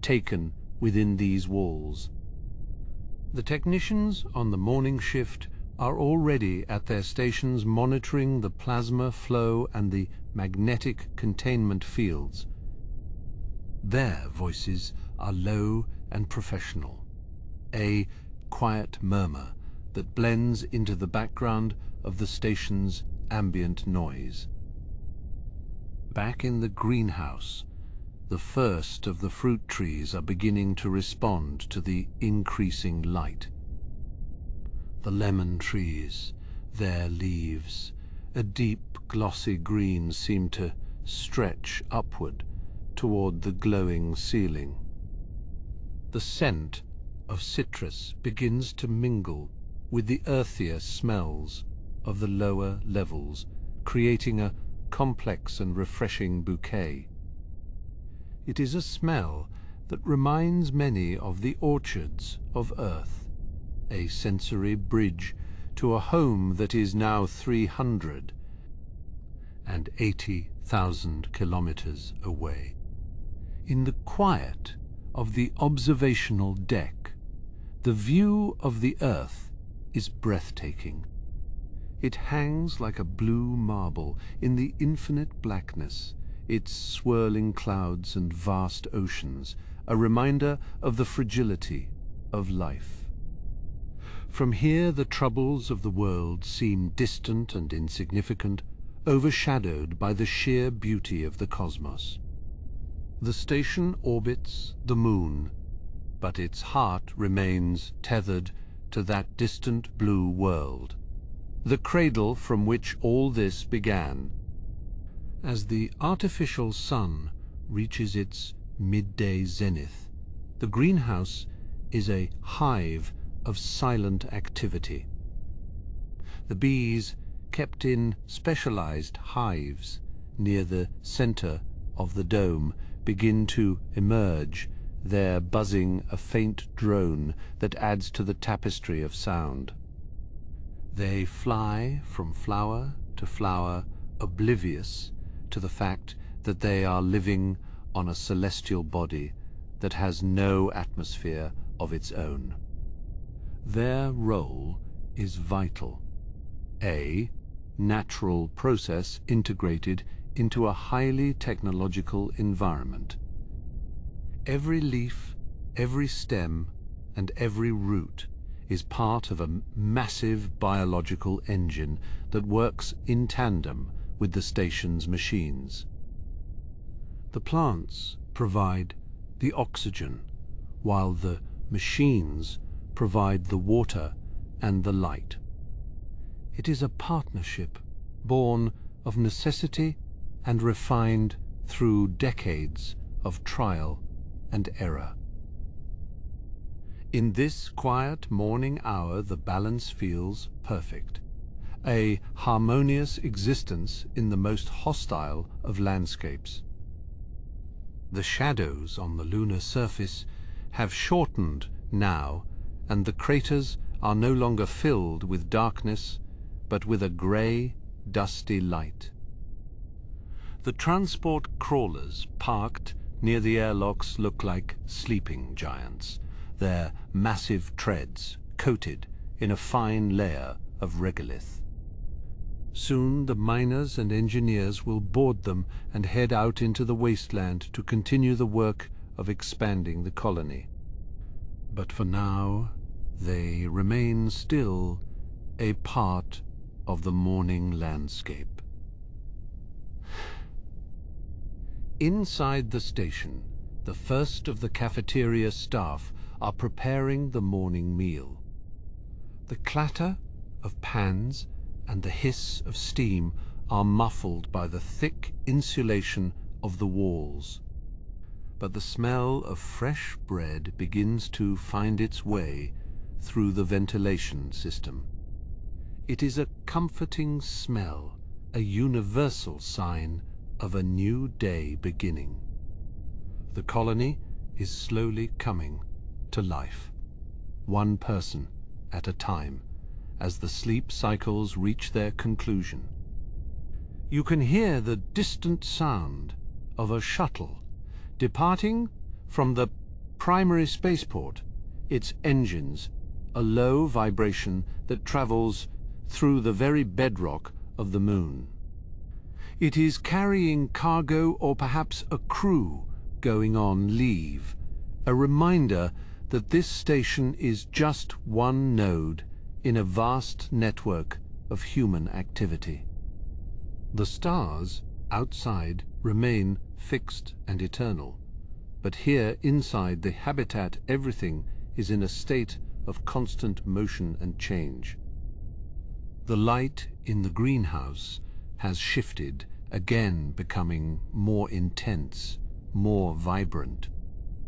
taken within these walls. The technicians on the morning shift are already at their stations monitoring the plasma flow and the magnetic containment fields. Their voices are low and professional, a quiet murmur that blends into the background of the station's ambient noise. Back in the greenhouse, the first of the fruit trees are beginning to respond to the increasing light. The lemon trees, their leaves, a deep glossy green, seem to stretch upward toward the glowing ceiling. The scent of citrus begins to mingle with the earthier smells of the lower levels, creating a complex and refreshing bouquet. It is a smell that reminds many of the orchards of Earth, a sensory bridge to a home that is now 380,000 kilometers away. In the quiet of the observational deck, the view of the Earth is breathtaking. It hangs like a blue marble in the infinite blackness, its swirling clouds and vast oceans, a reminder of the fragility of life. From here, the troubles of the world seem distant and insignificant, overshadowed by the sheer beauty of the cosmos. The station orbits the moon, but its heart remains tethered to that distant blue world, the cradle from which all this began. As the artificial sun reaches its midday zenith, the greenhouse is a hive of silent activity. The bees, kept in specialized hives near the center of the dome, begin to emerge, their buzzing a faint drone that adds to the tapestry of sound. They fly from flower to flower, oblivious to the fact that they are living on a celestial body that has no atmosphere of its own. Their role is vital, a natural process integrated into a highly technological environment. Every leaf, every stem, and every root is part of a massive biological engine that works in tandem with the station's machines. The plants provide the oxygen, while the Machines provide the water and the light. It is a partnership born of necessity and refined through decades of trial and error. In this quiet morning hour, the balance feels perfect. A harmonious existence in the most hostile of landscapes. The shadows on the lunar surface have shortened now, and the craters are no longer filled with darkness, but with a grey, dusty light. The transport crawlers parked near the airlocks look like sleeping giants, their massive treads coated in a fine layer of regolith. Soon the miners and engineers will board them and head out into the wasteland to continue the work of expanding the colony. But for now, they remain still a part of the morning landscape. Inside the station, the first of the cafeteria staff are preparing the morning meal. The clatter of pans and the hiss of steam are muffled by the thick insulation of the walls. But the smell of fresh bread begins to find its way through the ventilation system. It is a comforting smell, a universal sign of a new day beginning. The colony is slowly coming to life, one person at a time, as the sleep cycles reach their conclusion. You can hear the distant sound of a shuttle departing from the primary spaceport, its engines, a low vibration that travels through the very bedrock of the moon. It is carrying cargo or perhaps a crew going on leave, a reminder that this station is just one node in a vast network of human activity. The stars outside remain fixed and eternal, but here inside the habitat everything is in a state of constant motion and change. The light in the greenhouse has shifted, again becoming more intense, more vibrant.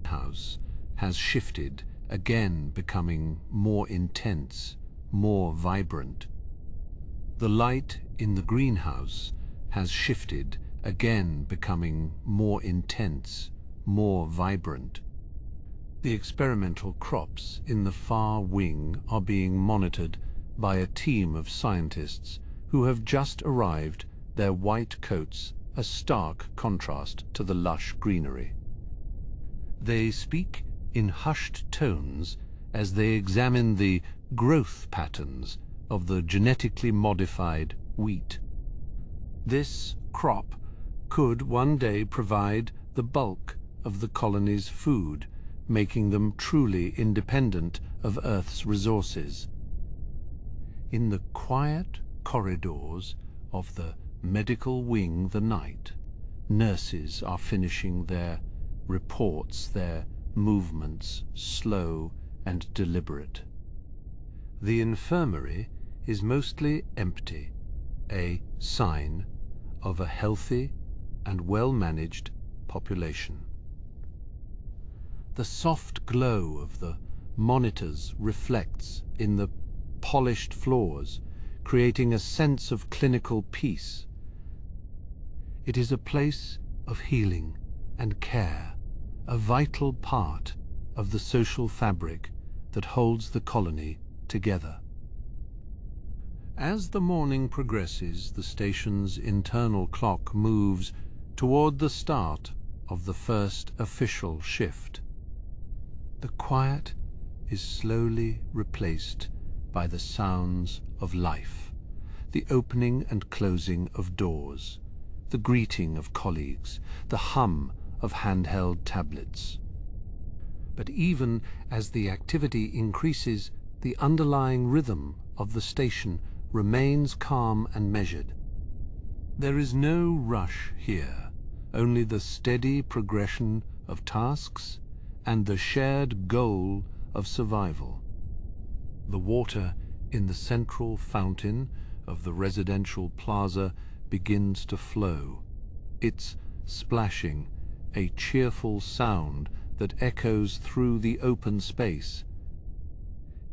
The house has shifted, again becoming more intense, more vibrant. The light in the greenhouse has shifted, again becoming more intense, more vibrant. The experimental crops in the far wing are being monitored by a team of scientists who have just arrived, their white coats a stark contrast to the lush greenery. They speak in hushed tones as they examine the growth patterns of the genetically modified wheat. This crop could one day provide the bulk of the colony's food, making them truly independent of Earth's resources. In the quiet corridors of the medical wing the night, nurses are finishing their reports, their movements slow and deliberate. The infirmary is mostly empty, a sign of a healthy and well-managed population. The soft glow of the monitors reflects in the polished floors, creating a sense of clinical peace. It is a place of healing and care, a vital part of the social fabric that holds the colony together. As the morning progresses, the station's internal clock moves toward the start of the first official shift. The quiet is slowly replaced by the sounds of life, the opening and closing of doors, the greeting of colleagues, the hum of handheld tablets. But even as the activity increases, the underlying rhythm of the station remains calm and measured. There is no rush here, only the steady progression of tasks and the shared goal of survival. The water in the central fountain of the residential plaza begins to flow, its splashing a cheerful sound that echoes through the open space.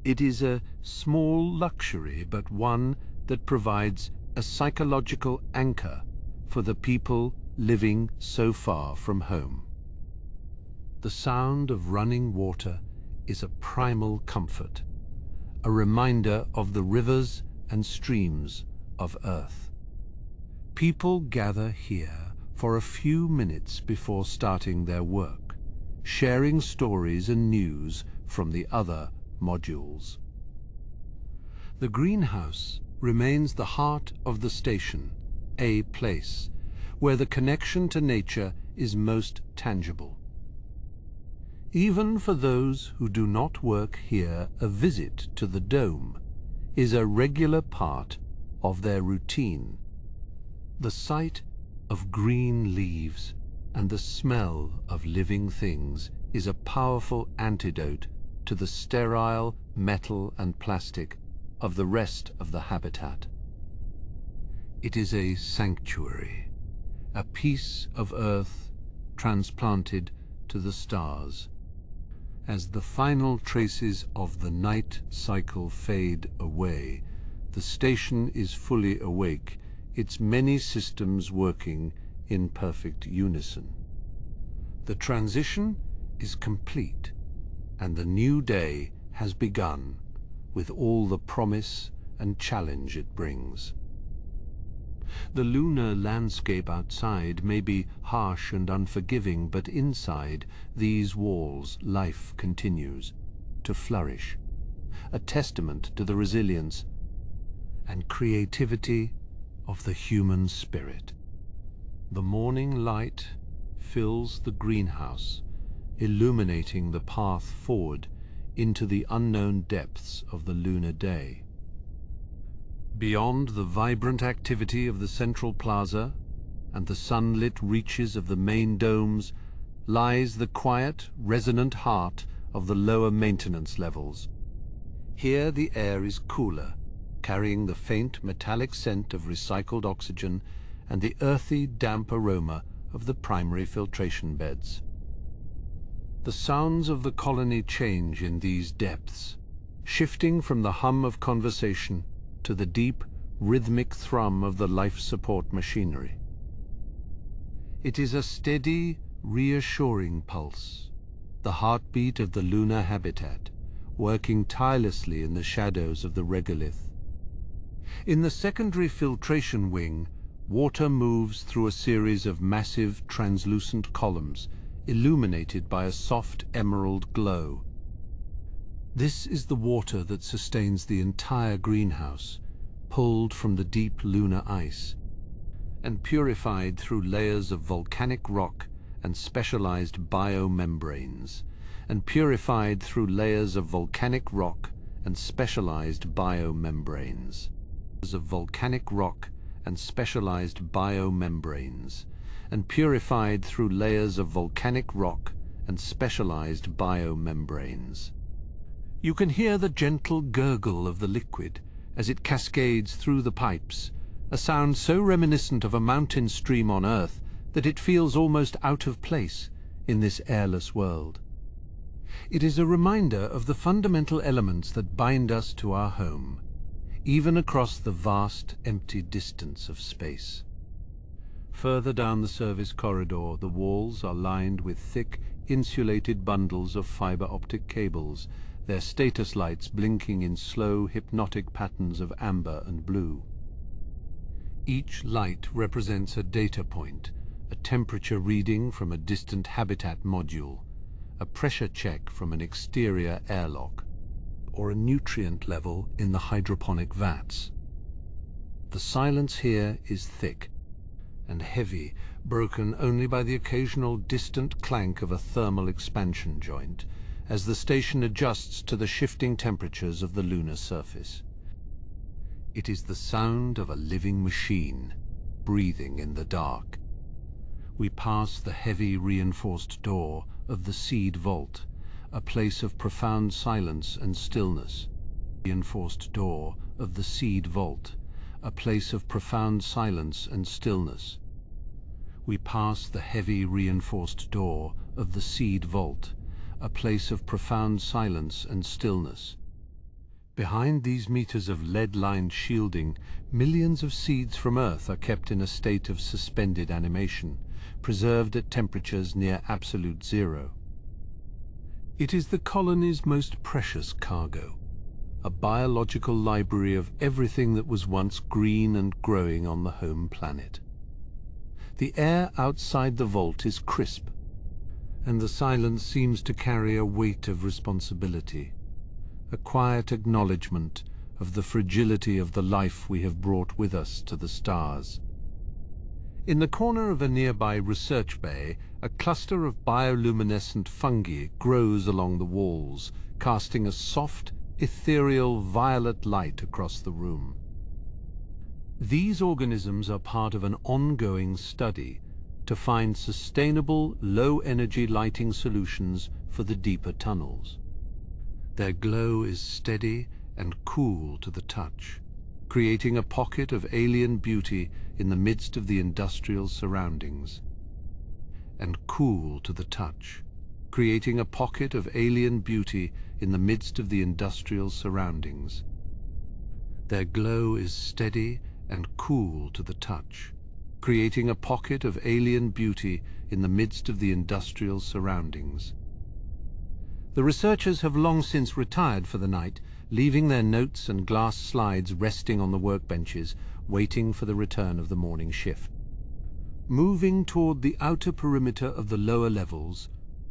It is a small luxury, but one that provides a psychological anchor for the people living so far from home. The sound of running water is a primal comfort, a reminder of the rivers and streams of Earth. People gather here for a few minutes before starting their work, sharing stories and news from the other modules. The greenhouse remains the heart of the station, a place where the connection to nature is most tangible. Even for those who do not work here, a visit to the dome is a regular part of their routine. The sight of green leaves and the smell of living things is a powerful antidote to the sterile metal and plastic of the rest of the habitat. It is a sanctuary, a piece of Earth transplanted to the stars. As the final traces of the night cycle fade away, the station is fully awake, its many systems working in perfect unison. The transition is complete, and the new day has begun with all the promise and challenge it brings. The lunar landscape outside may be harsh and unforgiving, but inside these walls life continues to flourish, a testament to the resilience and creativity of the human spirit. The morning light fills the greenhouse, illuminating the path forward into the unknown depths of the lunar day. Beyond the vibrant activity of the central plaza and the sunlit reaches of the main domes lies the quiet, resonant heart of the lower maintenance levels. Here the air is cooler, carrying the faint metallic scent of recycled oxygen and the earthy, damp aroma of the primary filtration beds. The sounds of the colony change in these depths, shifting from the hum of conversation to the deep, rhythmic thrum of the life support machinery. It is a steady, reassuring pulse, the heartbeat of the lunar habitat, working tirelessly in the shadows of the regolith. In the secondary filtration wing, water moves through a series of massive, translucent columns, illuminated by a soft emerald glow. This is the water that sustains the entire greenhouse, pulled from the deep lunar ice, and purified through layers of volcanic rock and specialized biomembranes, and purified through layers of volcanic rock and specialized biomembranes, of volcanic rock and specialized biomembranes, and purified through layers of volcanic rock and specialized biomembranes. You can hear the gentle gurgle of the liquid as it cascades through the pipes, a sound so reminiscent of a mountain stream on Earth that it feels almost out of place in this airless world. It is a reminder of the fundamental elements that bind us to our home, even across the vast, empty distance of space. Further down the service corridor, the walls are lined with thick, insulated bundles of fiber optic cables, their status lights blinking in slow, hypnotic patterns of amber and blue. Each light represents a data point, a temperature reading from a distant habitat module, a pressure check from an exterior airlock, or a nutrient level in the hydroponic vats. The silence here is thick and heavy, broken only by the occasional distant clank of a thermal expansion joint, as the station adjusts to the shifting temperatures of the lunar surface. It is the sound of a living machine, breathing in the dark. We pass the heavy reinforced door of the seed vault, a place of profound silence and stillness. Reinforced door of the seed vault, a place of profound silence and stillness. We pass the heavy reinforced door of the seed vault, a place of profound silence and stillness. Behind these meters of lead-lined shielding, millions of seeds from Earth are kept in a state of suspended animation, preserved at temperatures near absolute zero. It is the colony's most precious cargo, a biological library of everything that was once green and growing on the home planet. The air outside the vault is crisp, and the silence seems to carry a weight of responsibility, a quiet acknowledgement of the fragility of the life we have brought with us to the stars. In the corner of a nearby research bay, a cluster of bioluminescent fungi grows along the walls, casting a soft, ethereal violet light across the room. These organisms are part of an ongoing study to find sustainable, low-energy lighting solutions for the deeper tunnels. Their glow is steady and cool to the touch, creating a pocket of alien beauty in the midst of the industrial surroundings. And cool to the touch, creating a pocket of alien beauty in the midst of the industrial surroundings. Their glow is steady and cool to the touch, creating a pocket of alien beauty in the midst of the industrial surroundings. The researchers have long since retired for the night, leaving their notes and glass slides resting on the workbenches, waiting for the return of the morning shift. Moving toward the outer perimeter of the lower levels,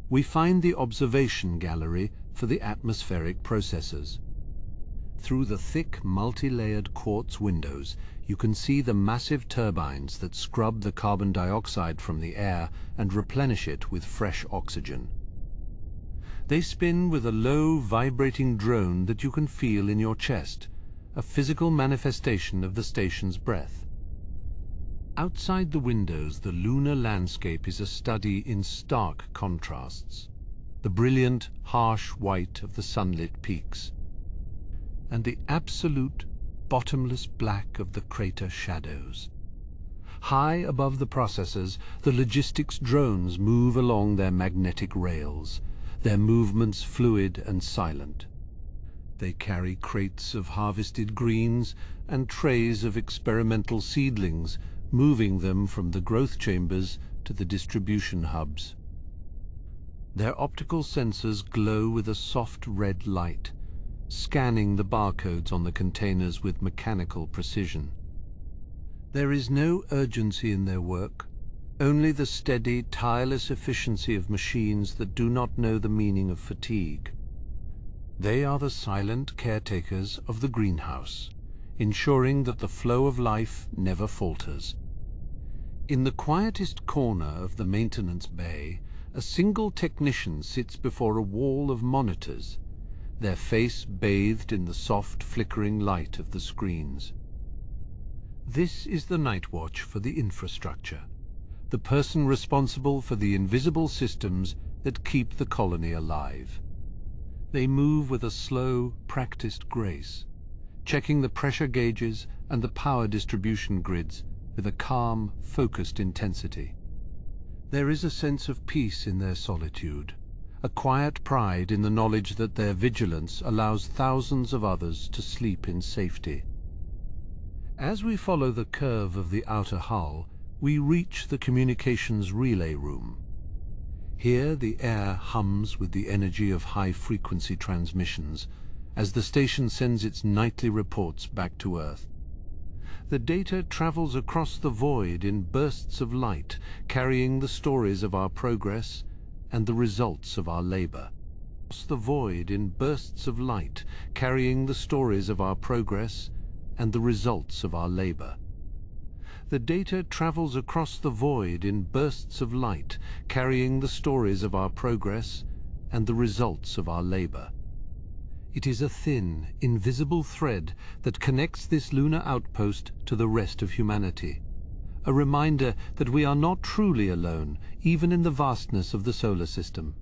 we find the observation gallery for the atmospheric processors. Through the thick, multi-layered quartz windows, you can see the massive turbines that scrub the carbon dioxide from the air and replenish it with fresh oxygen. They spin with a low, vibrating drone that you can feel in your chest, a physical manifestation of the station's breath. Outside the windows, the lunar landscape is a study in stark contrasts. The brilliant, harsh white of the sunlit peaks, and the absolute, bottomless black of the crater shadows. High above the processors, the logistics drones move along their magnetic rails, their movements fluid and silent. They carry crates of harvested greens and trays of experimental seedlings, moving them from the growth chambers to the distribution hubs. Their optical sensors glow with a soft red light, scanning the barcodes on the containers with mechanical precision. There is no urgency in their work, only the steady, tireless efficiency of machines that do not know the meaning of fatigue. They are the silent caretakers of the greenhouse, ensuring that the flow of life never falters. In the quietest corner of the maintenance bay, a single technician sits before a wall of monitors, their face bathed in the soft, flickering light of the screens. This is the night watch for the infrastructure, the person responsible for the invisible systems that keep the colony alive. They move with a slow, practiced grace, checking the pressure gauges and the power distribution grids with a calm, focused intensity. There is a sense of peace in their solitude, a quiet pride in the knowledge that their vigilance allows thousands of others to sleep in safety. As we follow the curve of the outer hull, we reach the communications relay room. Here the air hums with the energy of high-frequency transmissions as the station sends its nightly reports back to Earth. The data travels across the void in bursts of light, carrying the stories of our progress and the results of our labor. Across the void in bursts of light, carrying the stories of our progress and the results of our labor. The data travels across the void in bursts of light, carrying the stories of our progress and the results of our labor. It is a thin, invisible thread that connects this lunar outpost to the rest of humanity, a reminder that we are not truly alone, even in the vastness of the solar system.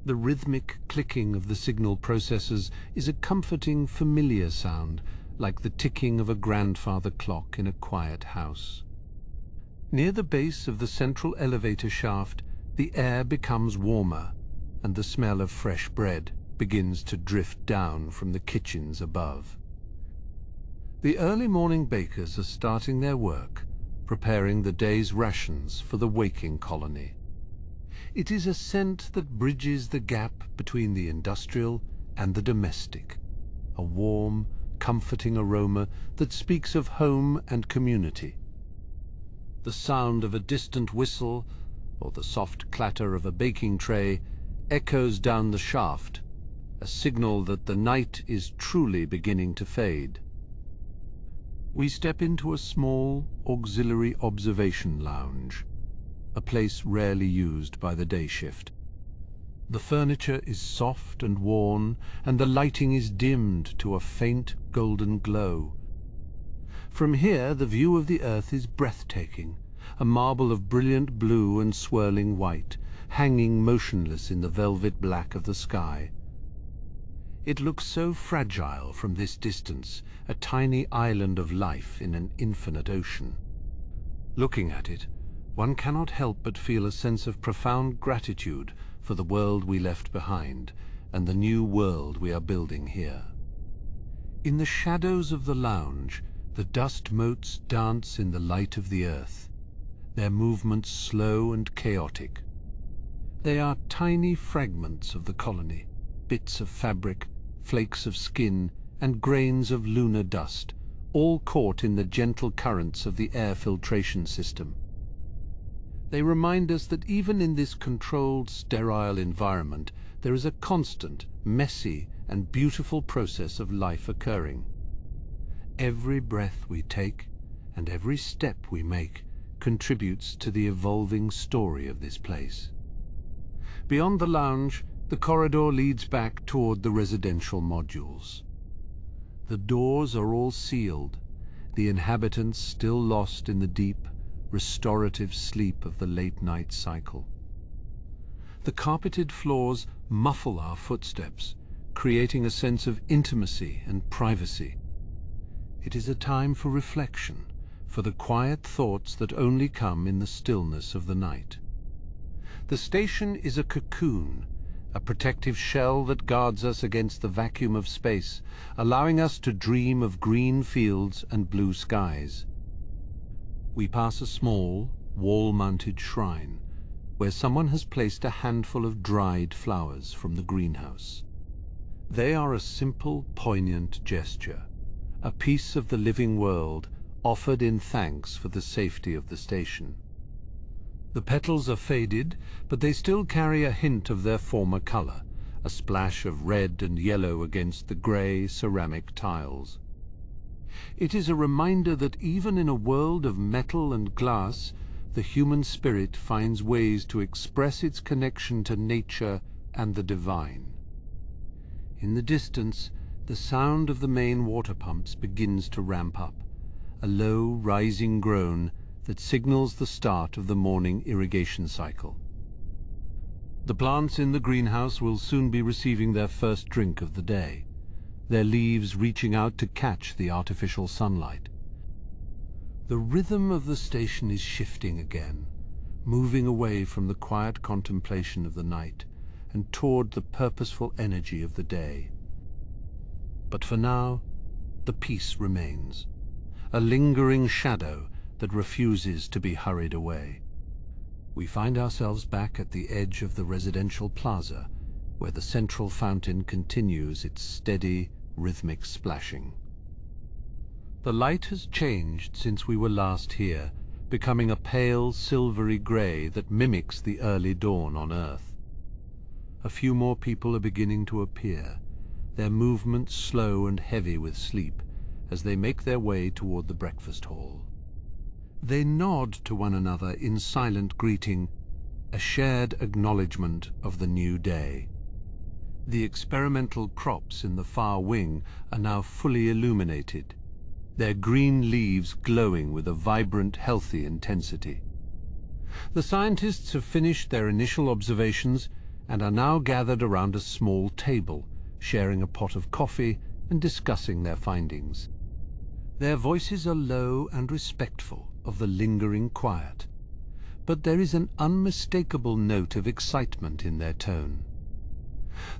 The rhythmic clicking of the signal processors is a comforting, familiar sound, like the ticking of a grandfather clock in a quiet house. Near the base of the central elevator shaft, the air becomes warmer, and the smell of fresh bread begins to drift down from the kitchens above. The early morning bakers are starting their work, preparing the day's rations for the waking colony. It is a scent that bridges the gap between the industrial and the domestic, a warm, comforting aroma that speaks of home and community. The sound of a distant whistle or the soft clatter of a baking tray echoes down the shaft, a signal that the night is truly beginning to fade. We step into a small auxiliary observation lounge, a place rarely used by the day shift. The furniture is soft and worn, and the lighting is dimmed to a faint golden glow. From here, the view of the Earth is breathtaking, a marble of brilliant blue and swirling white, hanging motionless in the velvet black of the sky. It looks so fragile from this distance, a tiny island of life in an infinite ocean. Looking at it, one cannot help but feel a sense of profound gratitude for the world we left behind and the new world we are building here. In the shadows of the lounge, the dust motes dance in the light of the Earth, their movements slow and chaotic. They are tiny fragments of the colony, bits of fabric, flakes of skin, and grains of lunar dust, all caught in the gentle currents of the air filtration system. They remind us that even in this controlled, sterile environment, there is a constant, messy, and beautiful process of life occurring. Every breath we take, and every step we make, contributes to the evolving story of this place. Beyond the lounge, the corridor leads back toward the residential modules. The doors are all sealed, the inhabitants still lost in the deep, restorative sleep of the late-night cycle. The carpeted floors muffle our footsteps, creating a sense of intimacy and privacy. It is a time for reflection, for the quiet thoughts that only come in the stillness of the night. The station is a cocoon, a protective shell that guards us against the vacuum of space, allowing us to dream of green fields and blue skies. We pass a small, wall-mounted shrine, where someone has placed a handful of dried flowers from the greenhouse. They are a simple, poignant gesture, a piece of the living world offered in thanks for the safety of the station. The petals are faded, but they still carry a hint of their former color, a splash of red and yellow against the gray ceramic tiles. It is a reminder that even in a world of metal and glass, the human spirit finds ways to express its connection to nature and the divine. In the distance, the sound of the main water pumps begins to ramp up, a low, rising groan that signals the start of the morning irrigation cycle. The plants in the greenhouse will soon be receiving their first drink of the day, their leaves reaching out to catch the artificial sunlight. The rhythm of the station is shifting again, moving away from the quiet contemplation of the night and toward the purposeful energy of the day. But for now, the peace remains, a lingering shadow that refuses to be hurried away. We find ourselves back at the edge of the residential plaza, where the central fountain continues its steady, rhythmic splashing. The light has changed since we were last here, becoming a pale, silvery gray that mimics the early dawn on Earth. A few more people are beginning to appear, their movements slow and heavy with sleep, as they make their way toward the breakfast hall. They nod to one another in silent greeting, a shared acknowledgement of the new day. The experimental crops in the far wing are now fully illuminated, their green leaves glowing with a vibrant, healthy intensity. The scientists have finished their initial observations, and are now gathered around a small table, sharing a pot of coffee and discussing their findings. Their voices are low and respectful of the lingering quiet, but there is an unmistakable note of excitement in their tone.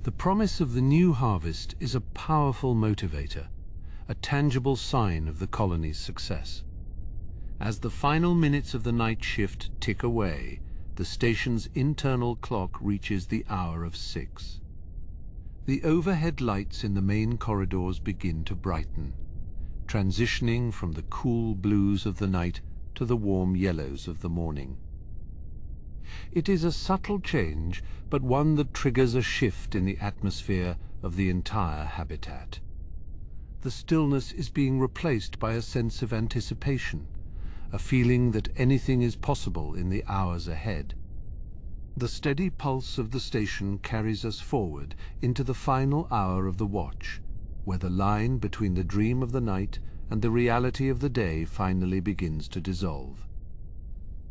The promise of the new harvest is a powerful motivator, a tangible sign of the colony's success. As the final minutes of the night shift tick away, the station's internal clock reaches the hour of 6. The overhead lights in the main corridors begin to brighten, transitioning from the cool blues of the night to the warm yellows of the morning. It is a subtle change, but one that triggers a shift in the atmosphere of the entire habitat. The stillness is being replaced by a sense of anticipation, a feeling that anything is possible in the hours ahead. The steady pulse of the station carries us forward into the final hour of the watch, where the line between the dream of the night and the reality of the day finally begins to dissolve.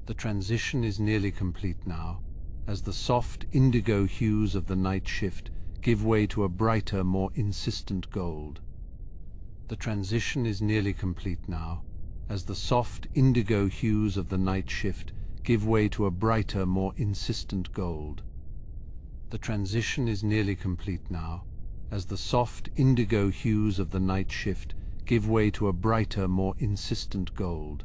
The transition is nearly complete now, as the soft indigo hues of the night shift give way to a brighter, more insistent gold. The transition is nearly complete now, as the soft indigo hues of the night shift give way to a brighter, more insistent gold. The transition is nearly complete now, as the soft indigo hues of the night shift give way to a brighter, more insistent gold.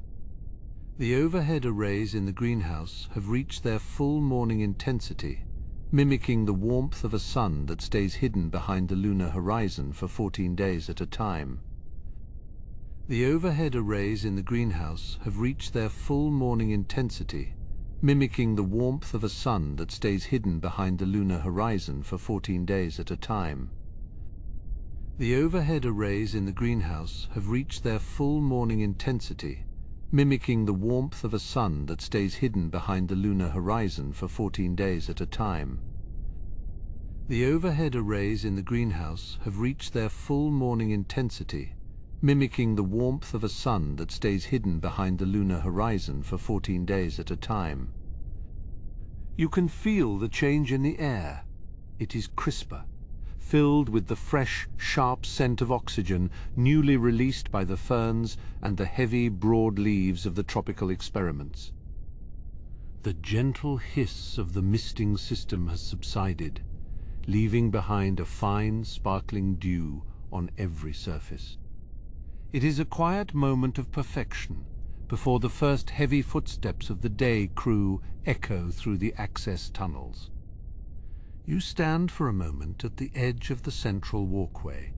The overhead arrays in the greenhouse have reached their full morning intensity, mimicking the warmth of a sun that stays hidden behind the lunar horizon for 14 days at a time. The overhead arrays in the greenhouse have reached their full morning intensity, mimicking the warmth of a sun that stays hidden behind the lunar horizon for 14 days at a time. The overhead arrays in the greenhouse have reached their full morning intensity, mimicking the warmth of a sun that stays hidden behind the lunar horizon for 14 days at a time. The overhead arrays in the greenhouse have reached their full morning intensity, mimicking the warmth of a sun that stays hidden behind the lunar horizon for 14 days at a time. You can feel the change in the air. It is crisper, filled with the fresh, sharp scent of oxygen newly released by the ferns and the heavy, broad leaves of the tropical experiments. The gentle hiss of the misting system has subsided, leaving behind a fine, sparkling dew on every surface. It is a quiet moment of perfection before the first heavy footsteps of the day crew echo through the access tunnels. You stand for a moment at the edge of the central walkway,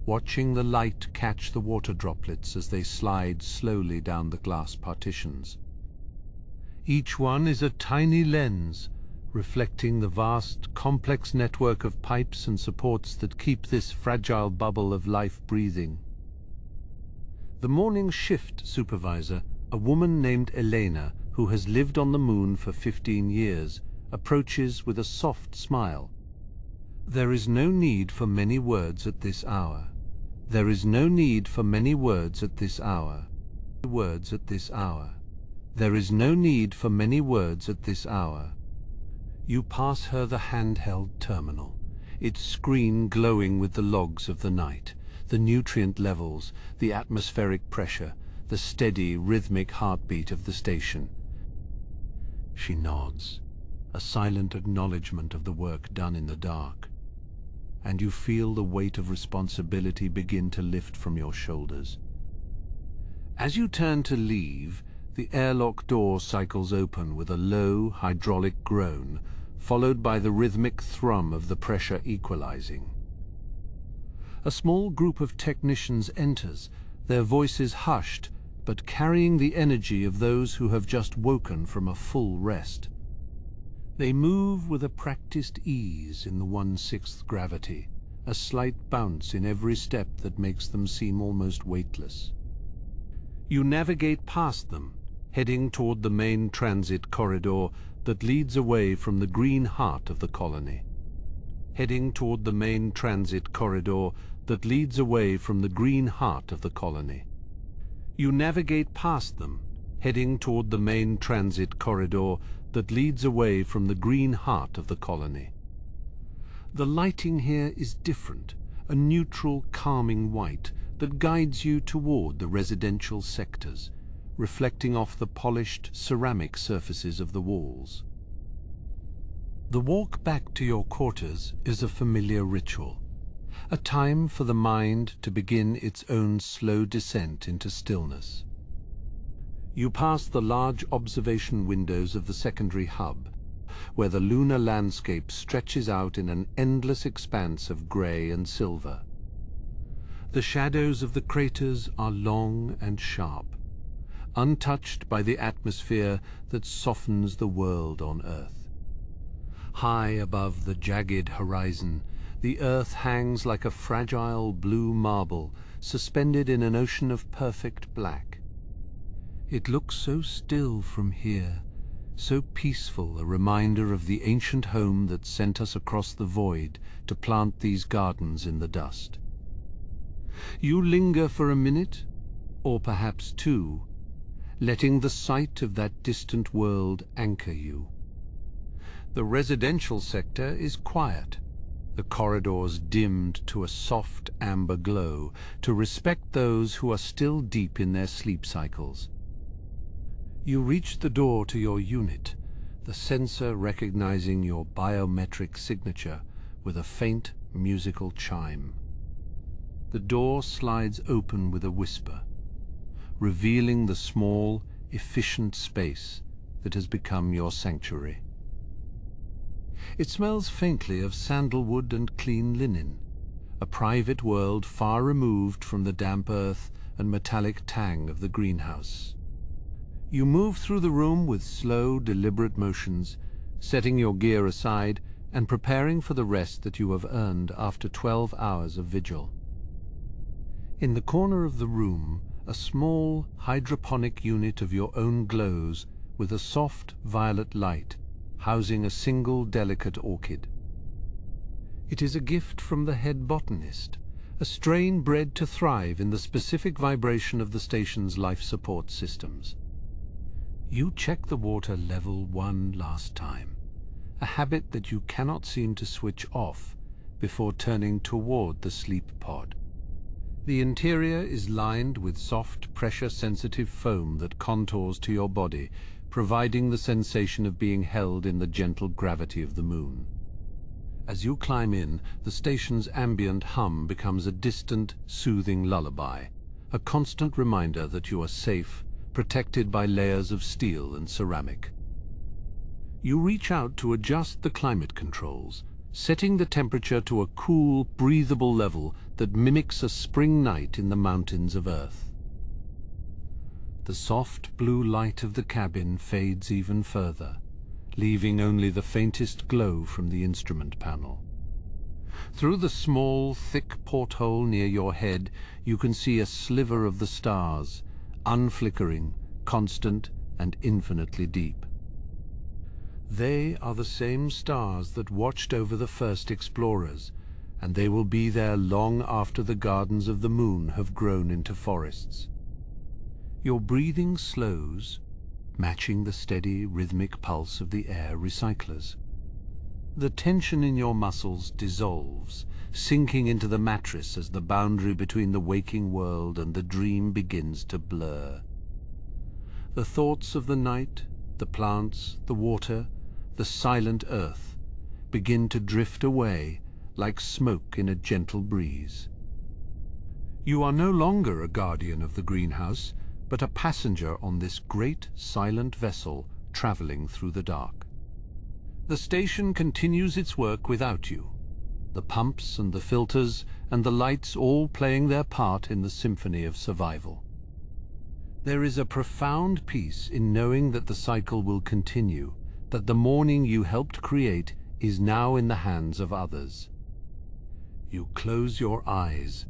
watching the light catch the water droplets as they slide slowly down the glass partitions. Each one is a tiny lens, reflecting the vast, complex network of pipes and supports that keep this fragile bubble of life breathing. The morning shift supervisor, a woman named Elena, who has lived on the moon for 15 years, approaches with a soft smile. There is no need for many words at this hour. There is no need for many words at this hour. Words at this hour. There is no need for many words at this hour. You pass her the handheld terminal, its screen glowing with the logs of the night, the nutrient levels, the atmospheric pressure, the steady, rhythmic heartbeat of the station. She nods, a silent acknowledgement of the work done in the dark, and you feel the weight of responsibility begin to lift from your shoulders. As you turn to leave, the airlock door cycles open with a low, hydraulic groan, followed by the rhythmic thrum of the pressure equalizing. A small group of technicians enters, their voices hushed, but carrying the energy of those who have just woken from a full rest. They move with a practiced ease in the 1/6 gravity, a slight bounce in every step that makes them seem almost weightless. You navigate past them, heading toward the main transit corridor that leads away from the green heart of the colony. Heading toward the main transit corridor that leads away from the green heart of the colony. You navigate past them, heading toward the main transit corridor that leads away from the green heart of the colony. The lighting here is different, a neutral, calming white that guides you toward the residential sectors, reflecting off the polished ceramic surfaces of the walls. The walk back to your quarters is a familiar ritual, a time for the mind to begin its own slow descent into stillness. You pass the large observation windows of the secondary hub, where the lunar landscape stretches out in an endless expanse of grey and silver. The shadows of the craters are long and sharp, untouched by the atmosphere that softens the world on Earth. High above the jagged horizon, the Earth hangs like a fragile blue marble suspended in an ocean of perfect black. It looks so still from here, so peaceful, a reminder of the ancient home that sent us across the void to plant these gardens in the dust. You linger for a minute, or perhaps two, letting the sight of that distant world anchor you. The residential sector is quiet, the corridors dimmed to a soft amber glow to respect those who are still deep in their sleep cycles. You reach the door to your unit, the sensor recognizing your biometric signature with a faint musical chime. The door slides open with a whisper, revealing the small, efficient space that has become your sanctuary. It smells faintly of sandalwood and clean linen, a private world far removed from the damp earth and metallic tang of the greenhouse. You move through the room with slow, deliberate motions, setting your gear aside and preparing for the rest that you have earned after 12 hours of vigil. In the corner of the room, a small hydroponic unit of your own glows with a soft violet light, housing a single delicate orchid. It is a gift from the head botanist, a strain bred to thrive in the specific vibration of the station's life support systems. You check the water level one last time, a habit that you cannot seem to switch off before turning toward the sleep pod. The interior is lined with soft, pressure-sensitive foam that contours to your body, providing the sensation of being held in the gentle gravity of the moon. As you climb in, the station's ambient hum becomes a distant, soothing lullaby, a constant reminder that you are safe, protected by layers of steel and ceramic. You reach out to adjust the climate controls, setting the temperature to a cool, breathable level that mimics a spring night in the mountains of Earth. The soft blue light of the cabin fades even further, leaving only the faintest glow from the instrument panel. Through the small, thick porthole near your head, you can see a sliver of the stars, unflickering, constant, and infinitely deep. They are the same stars that watched over the first explorers, and they will be there long after the gardens of the moon have grown into forests. Your breathing slows, matching the steady, rhythmic pulse of the air recyclers. The tension in your muscles dissolves, sinking into the mattress as the boundary between the waking world and the dream begins to blur. The thoughts of the night, the plants, the water, the silent earth begin to drift away like smoke in a gentle breeze. You are no longer a guardian of the greenhouse, but a passenger on this great silent vessel traveling through the dark. The station continues its work without you, the pumps and the filters and the lights all playing their part in the symphony of survival. There is a profound peace in knowing that the cycle will continue, that the morning you helped create is now in the hands of others. You close your eyes,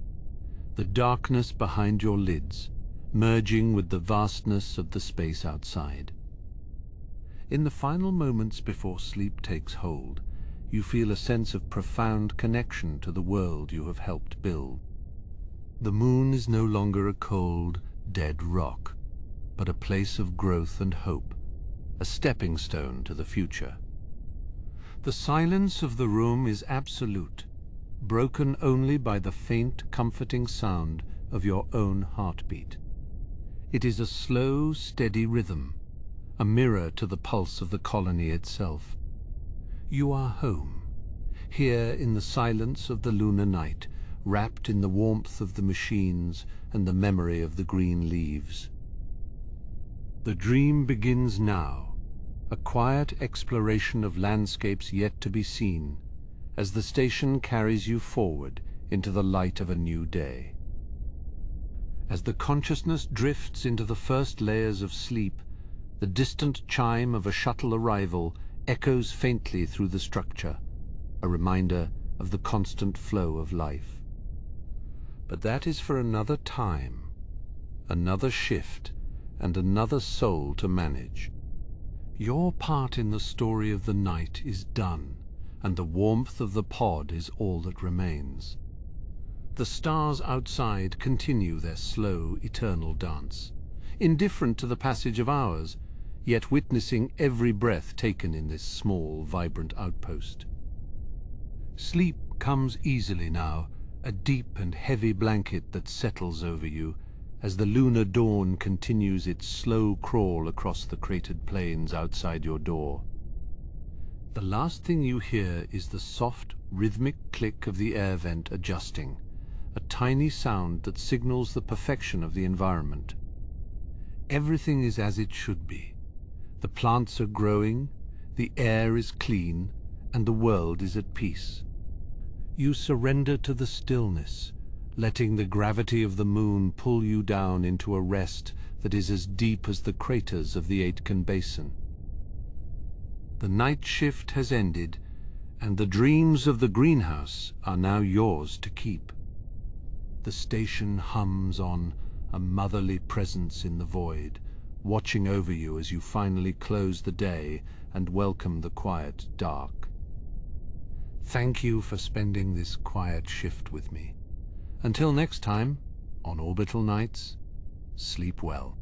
the darkness behind your lids, merging with the vastness of the space outside. In the final moments before sleep takes hold, you feel a sense of profound connection to the world you have helped build. The moon is no longer a cold, dead rock, but a place of growth and hope, a stepping stone to the future. The silence of the room is absolute, broken only by the faint, comforting sound of your own heartbeat. It is a slow, steady rhythm, a mirror to the pulse of the colony itself. You are home, here in the silence of the lunar night, wrapped in the warmth of the machines and the memory of the green leaves. The dream begins now, a quiet exploration of landscapes yet to be seen, as the station carries you forward into the light of a new day. As the consciousness drifts into the first layers of sleep, the distant chime of a shuttle arrival echoes faintly through the structure, a reminder of the constant flow of life. But that is for another time, another shift, and another soul to manage. Your part in the story of the night is done, and the warmth of the pod is all that remains. The stars outside continue their slow, eternal dance, indifferent to the passage of hours, yet witnessing every breath taken in this small, vibrant outpost. Sleep comes easily now, a deep and heavy blanket that settles over you as the lunar dawn continues its slow crawl across the cratered plains outside your door. The last thing you hear is the soft, rhythmic click of the air vent adjusting, a tiny sound that signals the perfection of the environment. Everything is as it should be. The plants are growing, the air is clean, and the world is at peace. You surrender to the stillness, letting the gravity of the moon pull you down into a rest that is as deep as the craters of the Aitken Basin. The night shift has ended, and the dreams of the greenhouse are now yours to keep. The station hums on, a motherly presence in the void, watching over you as you finally close the day and welcome the quiet dark. Thank you for spending this quiet shift with me. Until next time, on Orbital Nights, sleep well.